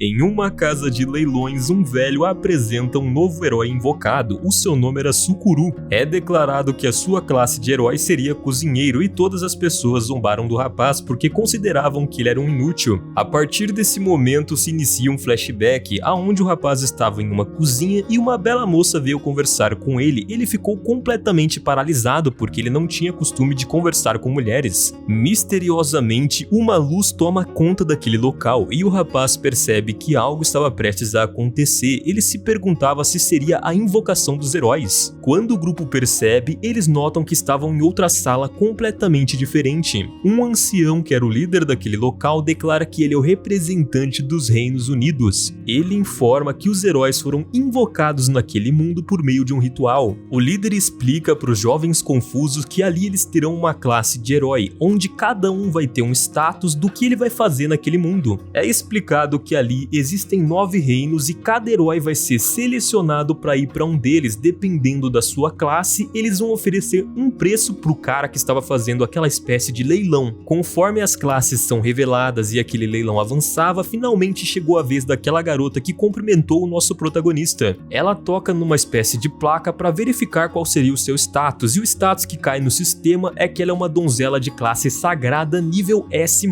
Em uma casa de leilões, um velho apresenta um novo herói invocado. O seu nome era Sukuru. É declarado que a sua classe de herói seria cozinheiro e todas as pessoas zombaram do rapaz porque consideravam que ele era um inútil. A partir desse momento se inicia um flashback aonde o rapaz estava em uma cozinha e uma bela moça veio conversar com ele. Ele ficou completamente paralisado porque ele não tinha costume de conversar com mulheres. Misteriosamente, uma luz toma conta daquele local e o rapaz percebe que algo estava prestes a acontecer. Ele se perguntava se seria a invocação dos heróis. Quando o grupo percebe, eles notam que estavam em outra sala completamente diferente. Um ancião, que era o líder daquele local, declara que ele é o representante dos Reinos Unidos. Ele informa que os heróis foram invocados naquele mundo por meio de um ritual. O líder explica para os jovens confusos que ali eles terão uma classe de herói, onde cada um vai ter um status do que ele vai fazer naquele mundo. É explicado que ali existem 9 reinos e cada herói vai ser selecionado para ir para um deles. Dependendo da sua classe, eles vão oferecer um preço pro cara que estava fazendo aquela espécie de leilão. Conforme as classes são reveladas e aquele leilão avançava, finalmente chegou a vez daquela garota que cumprimentou o nosso protagonista. Ela toca numa espécie de placa para verificar qual seria o seu status, e o status que cai no sistema é que ela é uma donzela de classe sagrada nível S+.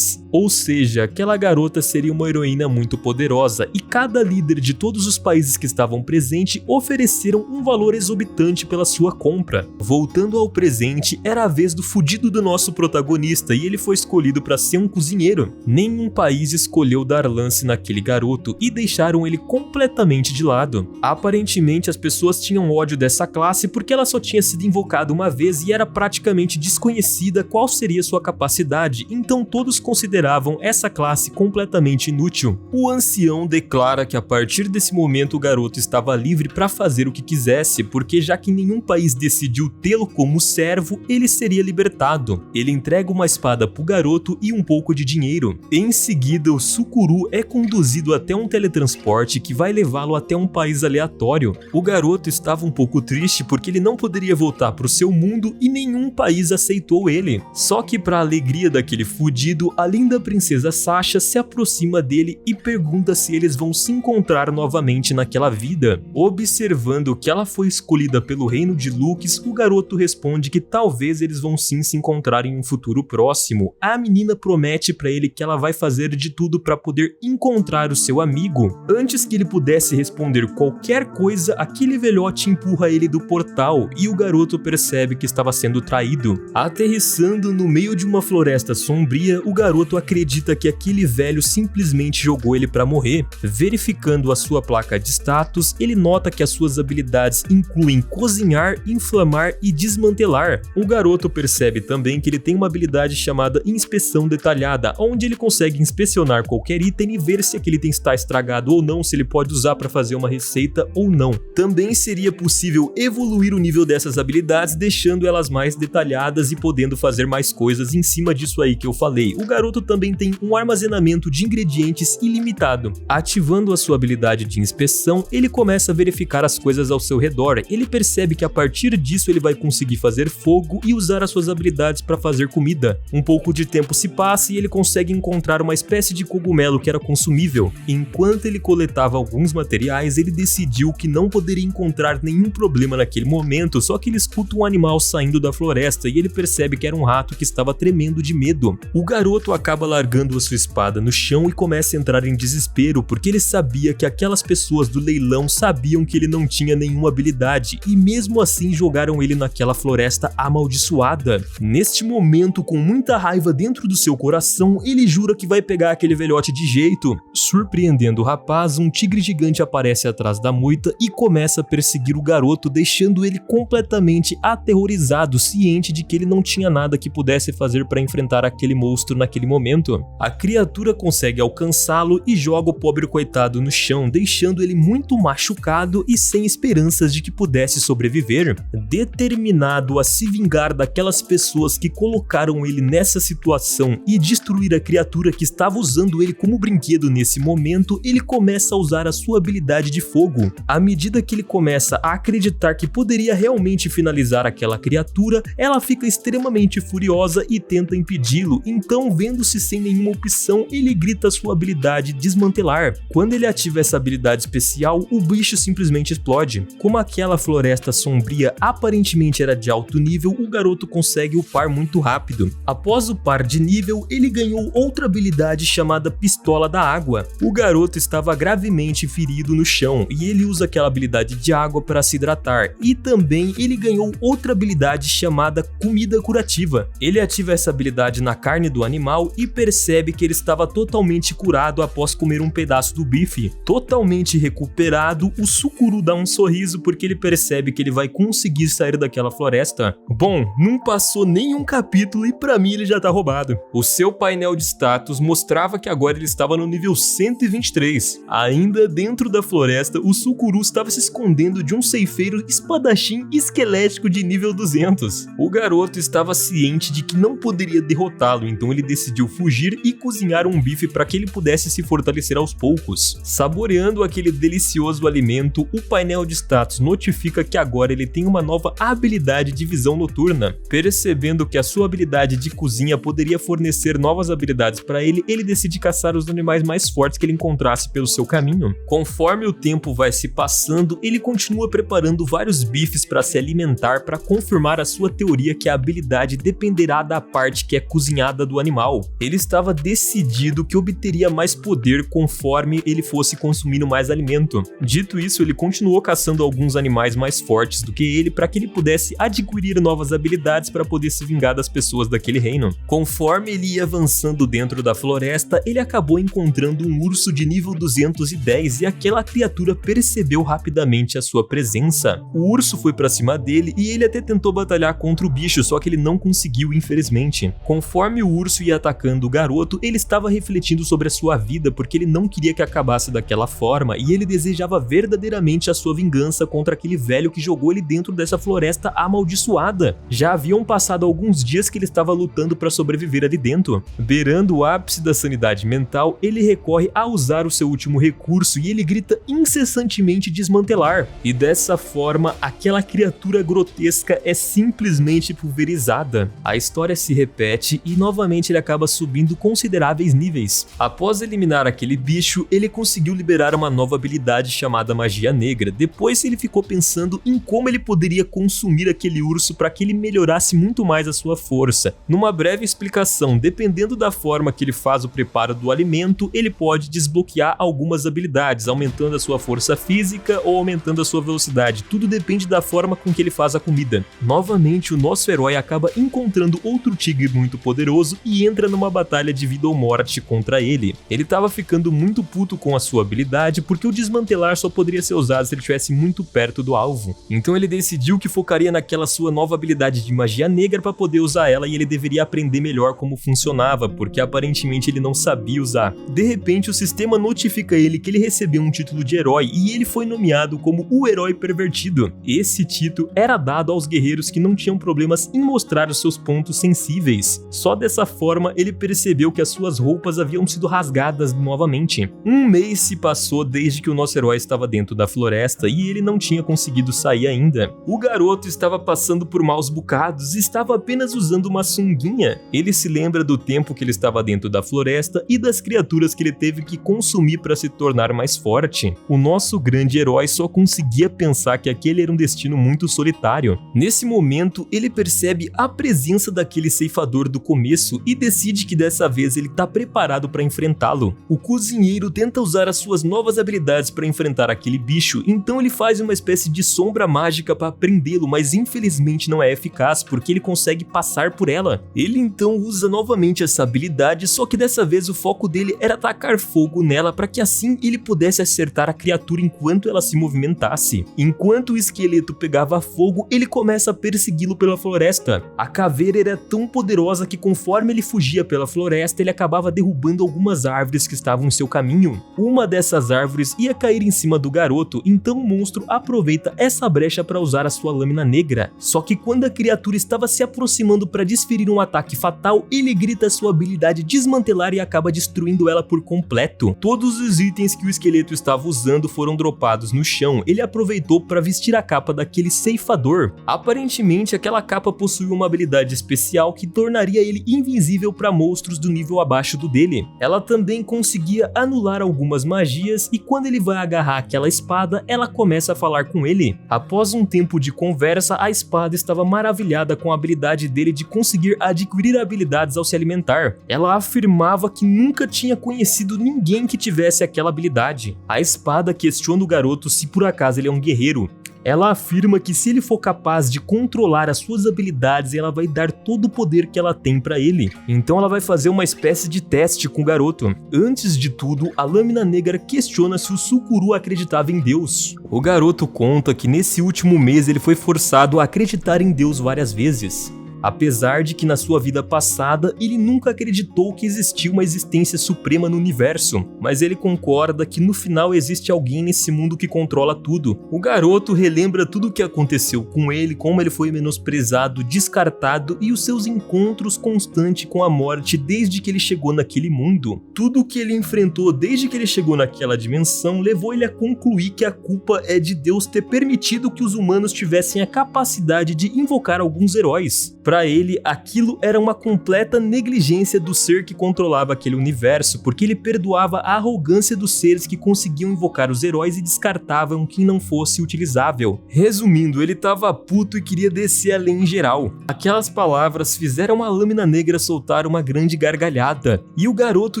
Ou seja, aquela garota seria uma heroína muito poderosa, e cada líder de todos os países que estavam presentes ofereceram um valor exorbitante pela sua compra. Voltando ao presente, era a vez do fudido do nosso protagonista e ele foi escolhido para ser um cozinheiro. Nenhum país escolheu dar lance naquele garoto e deixaram ele completamente de lado. Aparentemente as pessoas tinham ódio dessa classe porque ela só tinha sido invocada uma vez e era praticamente desconhecida qual seria sua capacidade, então todos consideravam essa classe completamente inútil. O ancião declara que a partir desse momento o garoto estava livre para fazer o que quisesse, porque já que nenhum país decidiu tê-lo como servo, ele seria libertado. Ele entrega uma espada pro garoto e um pouco de dinheiro. Em seguida, o Sukuru é conduzido até um teletransporte que vai levá-lo até um país aleatório. O garoto estava um pouco triste porque ele não poderia voltar pro seu mundo e nenhum país aceitou ele. Só que para a alegria daquele fudido, a linda princesa Sasha se aproxima dele e pergunta se eles vão se encontrar novamente naquela vida. Observando que ela foi escolhida pelo reino de Lux, o garoto responde que talvez eles vão sim se encontrar em um futuro próximo. A menina promete para ele que ela vai fazer de tudo para poder encontrar o seu amigo. Antes que ele pudesse responder qualquer coisa, aquele velhote empurra ele do portal e o garoto percebe que estava sendo traído. Aterrissando no meio de uma floresta sombria, o garoto acredita que aquele velho simplesmente jogou ele para morrer. Verificando a sua placa de status, ele nota que as suas habilidades incluem cozinhar, inflamar e desmantelar. O garoto percebe também que ele tem uma habilidade chamada inspeção detalhada, onde ele consegue inspecionar qualquer item e ver se aquele item está estragado ou não, se ele pode usar para fazer uma receita ou não. Também seria possível evoluir o nível dessas habilidades, deixando elas mais detalhadas e podendo fazer mais coisas em cima disso aí que eu falei. O garoto também tem um armazenamento de ingredientes ilimitado. Ativando a sua habilidade de inspeção, ele começa a verificar as coisas ao seu redor. Ele percebe que a partir disso ele vai conseguir fazer fogo e usar as suas habilidades para fazer comida. Um pouco de tempo se passa e ele consegue encontrar uma espécie de cogumelo que era consumível. Enquanto ele coletava alguns materiais, ele decidiu que não poderia encontrar nenhum problema naquele momento, só que ele escuta um animal saindo da floresta e ele percebe que era um rato que estava tremendo de medo. O garoto acaba largando a sua espada no chão e começa a entrar em desespero, porque ele sabia que aquelas pessoas do leilão sabiam que ele não tinha nenhuma habilidade e mesmo assim jogaram ele naquela floresta amaldiçoada. Neste momento, com muita raiva dentro do seu coração, ele jura que vai pegar aquele velhote de jeito. Surpreendendo o rapaz, um tigre gigante aparece atrás da moita e começa a perseguir o garoto, deixando ele completamente aterrorizado, ciente de que ele não tinha nada que pudesse fazer para enfrentar aquele monstro naquele momento. A criatura consegue alcançá-lo e joga o pobre coitado no chão, deixando ele muito machucado e sem esperanças de que pudesse sobreviver. Determinado a se vingar daquelas pessoas que colocaram ele nessa situação e destruir a criatura que estava usando ele como brinquedo nesse momento, ele começa a usar a sua habilidade de fogo. À medida que ele começa a acreditar que poderia realmente finalizar aquela criatura, ela fica extremamente furiosa e tenta impedi-lo. Então, vendo-se sem nenhuma opção, ele grita sua habilidade habilidade Desmantelar. Quando ele ativa essa habilidade especial, o bicho simplesmente explode. Como aquela floresta sombria aparentemente era de alto nível, o garoto consegue upar muito rápido. Após upar de nível, ele ganhou outra habilidade chamada Pistola da Água. O garoto estava gravemente ferido no chão e ele usa aquela habilidade de água para se hidratar, e também ele ganhou outra habilidade chamada Comida Curativa. Ele ativa essa habilidade na carne do animal e percebe que ele estava totalmente curado após comer um pedaço do bife. Totalmente recuperado, o Sukuru dá um sorriso porque ele percebe que ele vai conseguir sair daquela floresta. Bom, não passou nenhum capítulo e pra mim ele já tá roubado. O seu painel de status mostrava que agora ele estava no nível 123. Ainda dentro da floresta, o Sukuru estava se escondendo de um ceifeiro espadachim esquelético de nível 200. O garoto estava ciente de que não poderia derrotá-lo, então ele decidiu fugir e cozinhar um bife para que ele pudesse se fortalecer aos poucos. Saboreando aquele delicioso alimento, o painel de status notifica que agora ele tem uma nova habilidade de visão noturna. Percebendo que a sua habilidade de cozinha poderia fornecer novas habilidades para ele, ele decide caçar os animais mais fortes que ele encontrasse pelo seu caminho. Conforme o tempo vai se passando, ele continua preparando vários bifes para se alimentar, para confirmar a sua teoria que a habilidade dependerá da parte que é cozinhada do animal. Ele estava decidido que obteria mais poder conforme ele fosse consumindo mais alimento. Dito isso, ele continuou caçando alguns animais mais fortes do que ele para que ele pudesse adquirir novas habilidades para poder se vingar das pessoas daquele reino. Conforme ele ia avançando dentro da floresta, ele acabou encontrando um urso de nível 210 e aquela criatura percebeu rapidamente a sua presença. O urso foi para cima dele e ele até tentou batalhar contra o bicho, só que ele não conseguiu, infelizmente. Conforme o urso ia atacando o garoto, ele estava refletindo sobre a sua vida porque ele não queria que acabasse daquela forma e ele desejava verdadeiramente a sua vingança contra aquele velho que jogou ele dentro dessa floresta amaldiçoada. Já haviam passado alguns dias que ele estava lutando para sobreviver ali dentro. Beirando o ápice da sanidade mental, ele recorre a usar o seu último recurso e ele grita incessantemente Desmantelar. E dessa forma, aquela criatura grotesca é simplesmente pulverizada. A história se repete e novamente ele acaba subindo consideráveis níveis. Após eliminar aquele bicho, ele conseguiu liberar uma nova habilidade chamada Magia Negra. Depois ele ficou pensando em como ele poderia consumir aquele urso para que ele melhorasse muito mais a sua força. Numa breve explicação, dependendo da forma que ele faz o preparo do alimento, ele pode desbloquear algumas habilidades, aumentando a sua força física ou aumentando a sua velocidade. Tudo depende da forma com que ele faz a comida. Novamente, o nosso herói acaba encontrando outro tigre muito poderoso e entra numa batalha de vida ou morte contra ele. Ele estava ficando muito puto com a sua habilidade porque o Desmantelar só poderia ser usado se ele estivesse muito perto do alvo. Então ele decidiu que focaria naquela sua nova habilidade de Magia Negra para poder usar ela e ele deveria aprender melhor como funcionava, porque aparentemente ele não sabia usar. De repente, o sistema notifica ele que ele recebeu um título de herói e ele foi nomeado como o Herói Pervertido. Esse título era dado aos guerreiros que não tinham problemas em mostrar os seus pontos sensíveis. Só dessa forma ele percebeu que as suas roupas haviam sido rasgadas novamente. Um mês se passou desde que o nosso herói estava dentro da floresta e ele não tinha conseguido sair ainda. O garoto estava passando por maus bocados e estava apenas usando uma sunguinha. Ele se lembra do tempo que ele estava dentro da floresta e das criaturas que ele teve que consumir para se tornar mais forte. O nosso grande herói só conseguia pensar que aquele era um destino muito solitário. Nesse momento, ele percebe a presença daquele ceifador do começo e decide que dessa vez ele está preparado para enfrentá-lo. O cozinheiro tenta usar as suas novas habilidades para enfrentar aquele bicho, então ele faz uma espécie de sombra mágica para prendê-lo, mas infelizmente não é eficaz porque ele consegue passar por ela. Ele então usa novamente essa habilidade, só que dessa vez o foco dele era atacar fogo nela para que assim ele pudesse acertar a criatura enquanto ela se movimentasse. Enquanto o esqueleto pegava fogo, ele começa a persegui-lo pela floresta. A caveira era tão poderosa que conforme ele fugia pela floresta, ele acabava derrubando algumas árvores que estavam em seu caminho. Uma dessas árvores ia cair em cima do garoto, então o monstro aproveita essa brecha para usar a sua lâmina negra. Só que quando a criatura estava se aproximando para desferir um ataque fatal, ele grita sua habilidade Desmantelar e acaba destruindo ela por completo. Todos os itens que o esqueleto estava usando foram dropados no chão. Ele aproveitou para vestir a capa daquele ceifador. Aparentemente, aquela capa possuía uma habilidade especial que tornaria ele invisível para monstros do nível abaixo do dele. Ela também conseguia anular algumas magias e quando ele vai agarrar aquela espada, ela começa a falar com ele. Após um tempo de conversa, a espada estava maravilhada com a habilidade dele de conseguir adquirir habilidades ao se alimentar. Ela afirmava que nunca tinha conhecido ninguém que tivesse aquela habilidade. A espada questiona o garoto se por acaso ele é um guerreiro. Ela afirma que se ele for capaz de controlar as suas habilidades, ela vai dar todo o poder que ela tem pra ele. Então ela vai fazer uma espécie de teste com o garoto. Antes de tudo, a Lâmina Negra questiona se o Sukuru acreditava em Deus. O garoto conta que nesse último mês ele foi forçado a acreditar em Deus várias vezes. Apesar de que na sua vida passada ele nunca acreditou que existia uma existência suprema no universo, mas ele concorda que no final existe alguém nesse mundo que controla tudo. O garoto relembra tudo o que aconteceu com ele, como ele foi menosprezado, descartado e os seus encontros constantes com a morte desde que ele chegou naquele mundo. Tudo o que ele enfrentou desde que ele chegou naquela dimensão levou ele a concluir que a culpa é de Deus ter permitido que os humanos tivessem a capacidade de invocar alguns heróis. Para ele, aquilo era uma completa negligência do ser que controlava aquele universo, porque ele perdoava a arrogância dos seres que conseguiam invocar os heróis e descartavam quem não fosse utilizável. Resumindo, ele tava puto e queria descer a lei em geral. Aquelas palavras fizeram a Lâmina Negra soltar uma grande gargalhada, e o garoto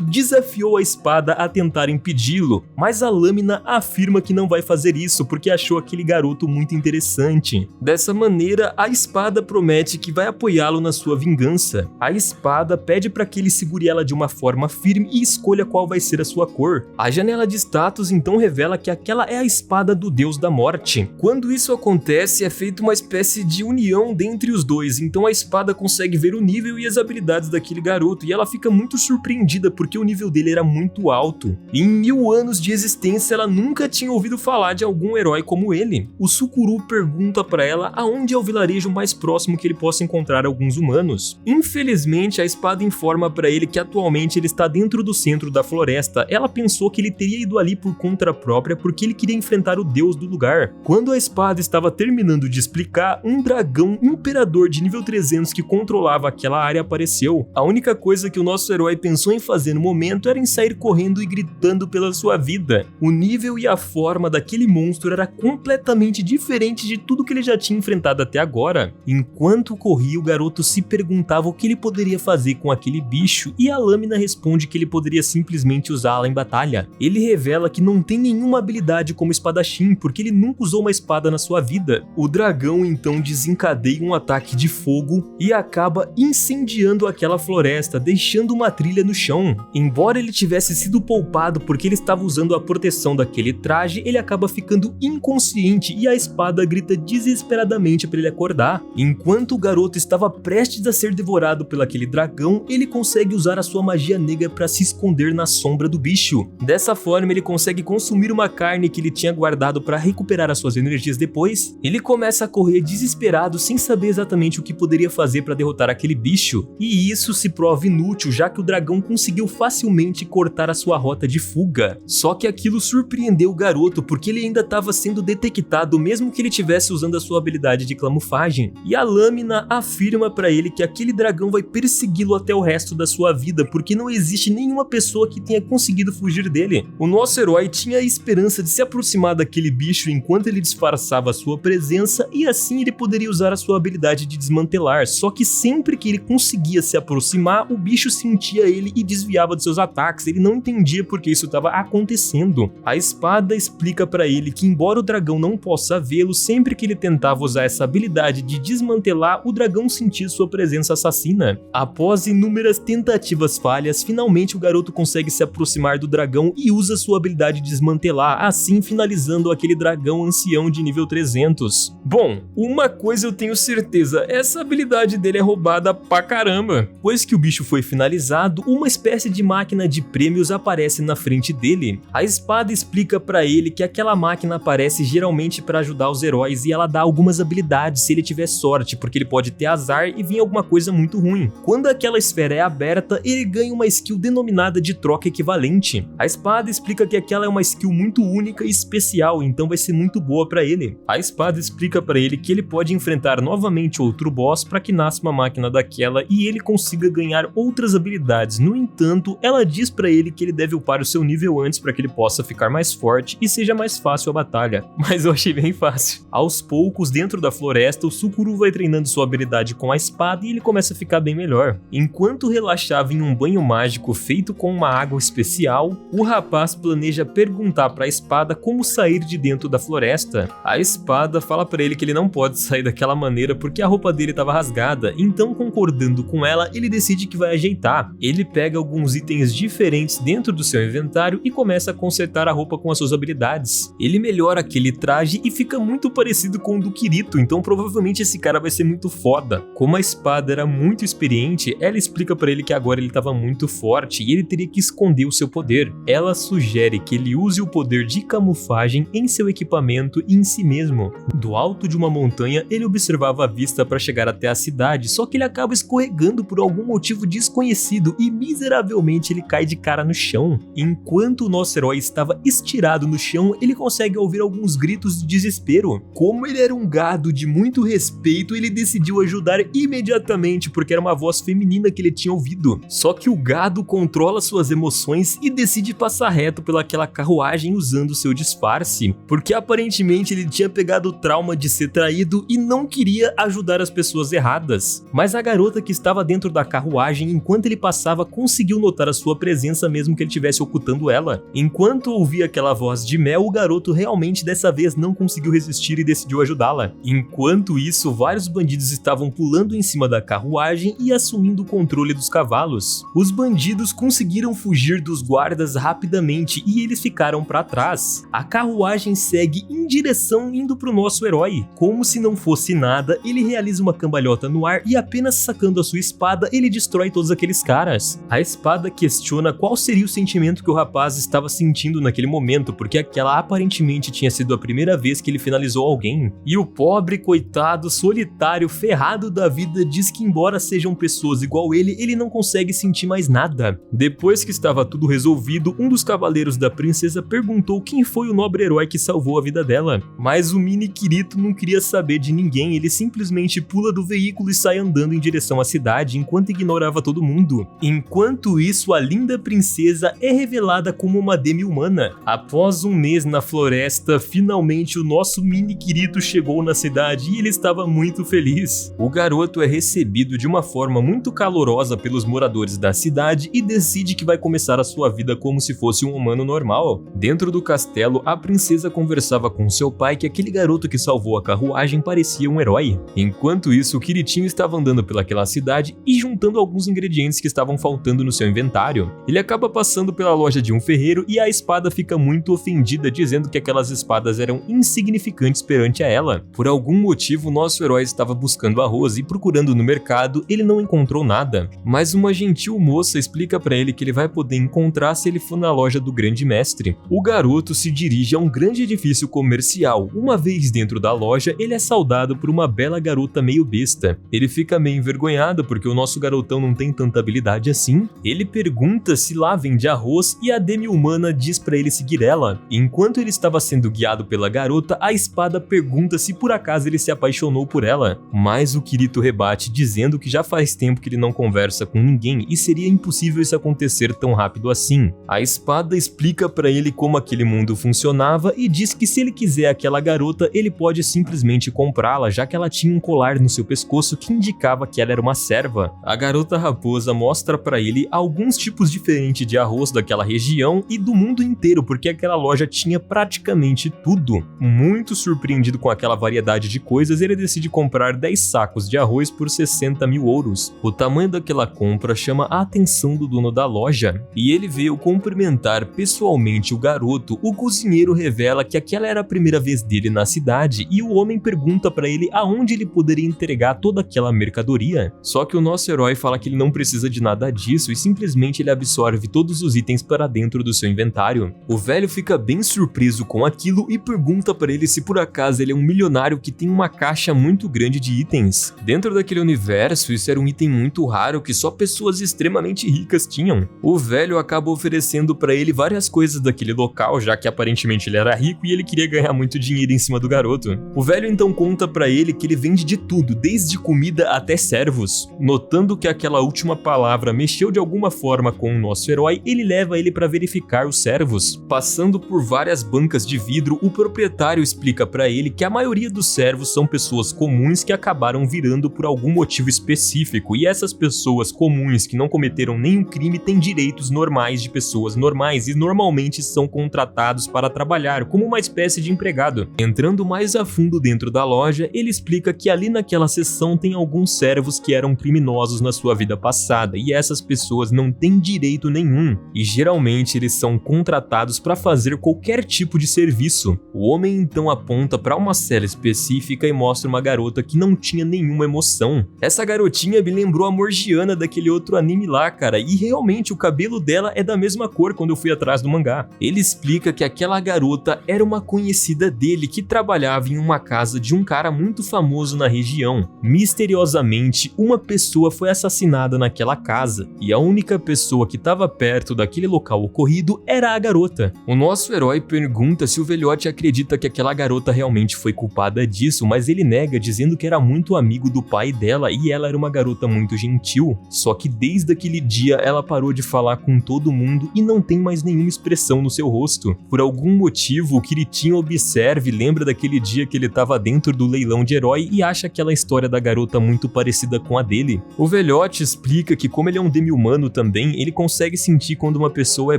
desafiou a espada a tentar impedi-lo, mas a Lâmina afirma que não vai fazer isso porque achou aquele garoto muito interessante. Dessa maneira, a espada promete que vai apoiá-lo na sua vingança. A espada pede para que ele segure ela de uma forma firme e escolha qual vai ser a sua cor. A janela de status então revela que aquela é a espada do Deus da Morte. Quando isso acontece, é feita uma espécie de união dentre os dois, então a espada consegue ver o nível e as habilidades daquele garoto, e ela fica muito surpreendida porque o nível dele era muito alto. Em 1000 anos de existência, ela nunca tinha ouvido falar de algum herói como ele. O Sukuru pergunta para ela aonde é o vilarejo mais próximo que ele possa encontrar alguns humanos. Infelizmente, a espada informa para ele que atualmente ele está dentro do centro da floresta. Ela pensou que ele teria ido ali por conta própria porque ele queria enfrentar o deus do lugar. Quando a espada estava terminando de explicar, um dragão imperador de nível 300 que controlava aquela área apareceu. A única coisa que o nosso herói pensou em fazer no momento era em sair correndo e gritando pela sua vida. O nível e a forma daquele monstro era completamente diferente de tudo que ele já tinha enfrentado até agora. Enquanto corria, o garoto se perguntava o que ele poderia fazer com aquele bicho e a Lâmina responde que ele poderia simplesmente usá-la em batalha. Ele revela que não tem nenhuma habilidade como espadachim porque ele nunca usou uma espada na sua vida. O dragão então desencadeia um ataque de fogo e acaba incendiando aquela floresta, deixando uma trilha no chão. Embora ele tivesse sido poupado porque ele estava usando a proteção daquele traje, ele acaba ficando inconsciente e a espada grita desesperadamente para ele acordar. Enquanto o garoto estava prestes a ser devorado pelo aquele dragão, ele consegue usar a sua magia negra para se esconder na sombra do bicho. Dessa forma, ele consegue consumir uma carne que ele tinha guardado para recuperar as suas energias depois. Ele começa a correr desesperado, sem saber exatamente o que poderia fazer para derrotar aquele bicho. E isso se prova inútil, já que o dragão conseguiu facilmente cortar a sua rota de fuga. Só que aquilo surpreendeu o garoto, porque ele ainda estava sendo detectado mesmo que ele estivesse usando a sua habilidade de camuflagem. E a Lâmina afirma para ele que aquele dragão vai persegui-lo até o resto da sua vida, porque não existe nenhuma pessoa que tenha conseguido fugir dele. O nosso herói tinha a esperança de se aproximar daquele bicho enquanto ele disfarçava a sua presença e assim ele poderia usar a sua habilidade de desmantelar, só que sempre que ele conseguia se aproximar, o bicho sentia ele e desviava de seus ataques. Ele não entendia por que isso estava acontecendo. A espada explica para ele que embora o dragão não possa vê-lo, sempre que ele tentava usar essa habilidade de desmantelar, o dragão sentia sua presença assassina. Após inúmeras tentativas falhas, finalmente o garoto consegue se aproximar do dragão e usa sua habilidade de desmantelar, assim finalizando aquele dragão ancião de nível 300. Bom, uma coisa eu tenho certeza, essa habilidade dele é roubada pra caramba. Depois que o bicho foi finalizado, uma espécie de máquina de prêmios aparece na frente dele. A espada explica pra ele que aquela máquina aparece geralmente para ajudar os heróis e ela dá algumas habilidades se ele tiver sorte, porque ele pode ter azar e vir alguma coisa muito ruim. Quando aquela esfera é aberta, ele ganha uma skill denominada de troca equivalente. A espada explica que aquela é uma skill muito única e especial, então vai ser muito boa pra ele. A espada explica pra ele que ele pode enfrentar novamente outro boss para que nasça uma máquina daquela e ele consiga ganhar outras habilidades. No entanto, ela diz pra ele que ele deve upar o seu nível antes para que ele possa ficar mais forte e seja mais fácil a batalha. Mas eu achei bem fácil. Aos poucos, dentro da floresta, o Sukuru vai treinando sua habilidade com a espada e ele começa a ficar bem melhor. Enquanto relaxava em um banho mágico feito com uma água especial, o rapaz planeja perguntar para a espada como sair de dentro da floresta. A espada fala para ele que ele não pode sair daquela maneira porque a roupa dele estava rasgada, então concordando com ela, ele decide que vai ajeitar. Ele pega alguns itens diferentes dentro do seu inventário e começa a consertar a roupa com as suas habilidades. Ele melhora aquele traje e fica muito parecido com o do Kirito, então provavelmente esse cara vai ser muito foda. Como a espada era muito experiente, ela explica pra ele que agora ele estava muito forte e ele teria que esconder o seu poder. Ela sugere que ele use o poder de camuflagem em seu equipamento e em si mesmo. Do alto de uma montanha, ele observava a vista para chegar até a cidade, só que ele acaba escorregando por algum motivo desconhecido e miseravelmente ele cai de cara no chão. Enquanto o nosso herói estava estirado no chão, ele consegue ouvir alguns gritos de desespero. Como ele era um gado de muito respeito, ele decidiu ajudar imediatamente porque era uma voz feminina que ele tinha ouvido. Só que o gado controla suas emoções e decide passar reto pelaquela carruagem usando seu disfarce, porque aparentemente ele tinha pegado o trauma de ser traído e não queria ajudar as pessoas erradas. Mas a garota que estava dentro da carruagem enquanto ele passava conseguiu notar a sua presença mesmo que ele estivesse ocultando ela. Enquanto ouvia aquela voz de Mel, o garoto realmente dessa vez não conseguiu resistir e decidiu ajudá-la. Enquanto isso, vários bandidos estavam pulando em cima da carruagem e assumindo o controle dos cavalos. Os bandidos conseguiram fugir dos guardas rapidamente e eles ficaram para trás. A carruagem segue em direção indo pro nosso herói. Como se não fosse nada, ele realiza uma cambalhota no ar e apenas sacando a sua espada, ele destrói todos aqueles caras. A espada questiona qual seria o sentimento que o rapaz estava sentindo naquele momento, porque aquela aparentemente tinha sido a primeira vez que ele finalizou alguém. E o pobre, coitado, solitário, ferrado da vida diz que embora sejam pessoas igual ele não consegue sentir mais nada. Depois que estava tudo resolvido, um dos cavaleiros da princesa perguntou quem foi o nobre herói que salvou a vida dela. Mas o mini Kirito não queria saber de ninguém, ele simplesmente pula do veículo e sai andando em direção à cidade enquanto ignorava todo mundo. Enquanto isso, a linda princesa é revelada como uma demi-humana. Após um mês na floresta, finalmente o nosso mini Kirito chegou na cidade e ele estava muito feliz. O garoto é recebido de uma forma muito calorosa pelos moradores da cidade e decide que vai começar a sua vida como se fosse um humano normal. Dentro do castelo, a princesa conversava com seu pai que aquele garoto que salvou a carruagem parecia um herói. Enquanto isso, o Kiritinho estava andando pelaquela cidade e juntando alguns ingredientes que estavam faltando no seu inventário. Ele acaba passando pela loja de um ferreiro e a espada fica muito ofendida, dizendo que aquelas espadas eram insignificantes perante a ela. Por algum motivo, nosso herói estava buscando arroz e procurando no mercado, ele não encontrou nada. Mas uma gentil moça explica para ele que ele vai poder encontrar se ele for na loja do grande mestre. O garoto se dirige a um grande edifício comercial. Uma vez dentro da loja, ele é saudado por uma bela garota meio besta. Ele fica meio envergonhado porque o nosso garotão não tem tanta habilidade assim. Ele pergunta se lá vende arroz e a demi-humana diz para ele seguir ela. Enquanto ele estava sendo guiado pela garota, a espada pergunta se por acaso ele se apaixonou por ela. Mas o Kirito rebate dizendo que já faz tempo que ele não conversa com ninguém e seria impossível isso acontecer tão rápido assim. A espada explica para ele como aquele mundo funcionava e diz que se ele quiser aquela garota, ele pode simplesmente comprá-la, já que ela tinha um colar no seu pescoço que indicava que ela era uma serva. A garota raposa mostra para ele alguns tipos diferentes de arroz daquela região e do mundo inteiro, porque aquela loja tinha praticamente tudo. Muito surpreendido com aquela variedade de coisas, ele decide comprar 10 sacos de arroz por 60 mil ouros. O tamanho daquela compra chama a atenção do dono da loja e ele veio cumprimentar pessoalmente o garoto. O cozinheiro revela que aquela era a primeira vez dele na cidade e o homem pergunta para ele aonde ele poderia entregar toda aquela mercadoria. Só que o nosso herói fala que ele não precisa de nada disso e simplesmente ele absorve todos os itens para dentro do seu inventário. O velho fica bem surpreso com aquilo e pergunta para ele se por acaso ele é um milionário que tem uma caixa muito grande de itens. louças. Dentro daquele universo, isso era um item muito raro que só pessoas extremamente ricas tinham. O velho acaba oferecendo para ele várias coisas daquele local, já que aparentemente ele era rico e ele queria ganhar muito dinheiro em cima do garoto. O velho então conta para ele que ele vende de tudo, desde comida até servos. Notando que aquela última palavra mexeu de alguma forma com o nosso herói, ele leva ele para verificar os servos. Passando por várias bancas de vidro, o proprietário explica para ele que a maioria dos servos são pessoas comuns que acabaram virando por algum motivo específico, e essas pessoas comuns que não cometeram nenhum crime têm direitos normais de pessoas normais e normalmente são contratados para trabalhar como uma espécie de empregado. Entrando mais a fundo dentro da loja, ele explica que ali naquela seção tem alguns servos que eram criminosos na sua vida passada, e essas pessoas não têm direito nenhum, e geralmente eles são contratados para fazer qualquer tipo de serviço. O homem então aponta para uma cela específica e mostra uma garota que não tinha nenhuma emoção. Essa garotinha me lembrou a Morgiana daquele outro anime lá, cara, e realmente o cabelo dela é da mesma cor quando eu fui atrás do mangá. Ele explica que aquela garota era uma conhecida dele que trabalhava em uma casa de um cara muito famoso na região. Misteriosamente, uma pessoa foi assassinada naquela casa, e a única pessoa que estava perto daquele local ocorrido era a garota. O nosso herói pergunta se o velhote acredita que aquela garota realmente foi culpada disso, mas ele nega, dizendo que era muito amigo do pai dela e ela era uma garota muito gentil. Só que desde aquele dia ela parou de falar com todo mundo e não tem mais nenhuma expressão no seu rosto. Por algum motivo, o Kiritinho observa e lembra daquele dia que ele estava dentro do leilão de herói e acha aquela história da garota muito parecida com a dele. O velhote explica que como ele é um demi-humano também, ele consegue sentir quando uma pessoa é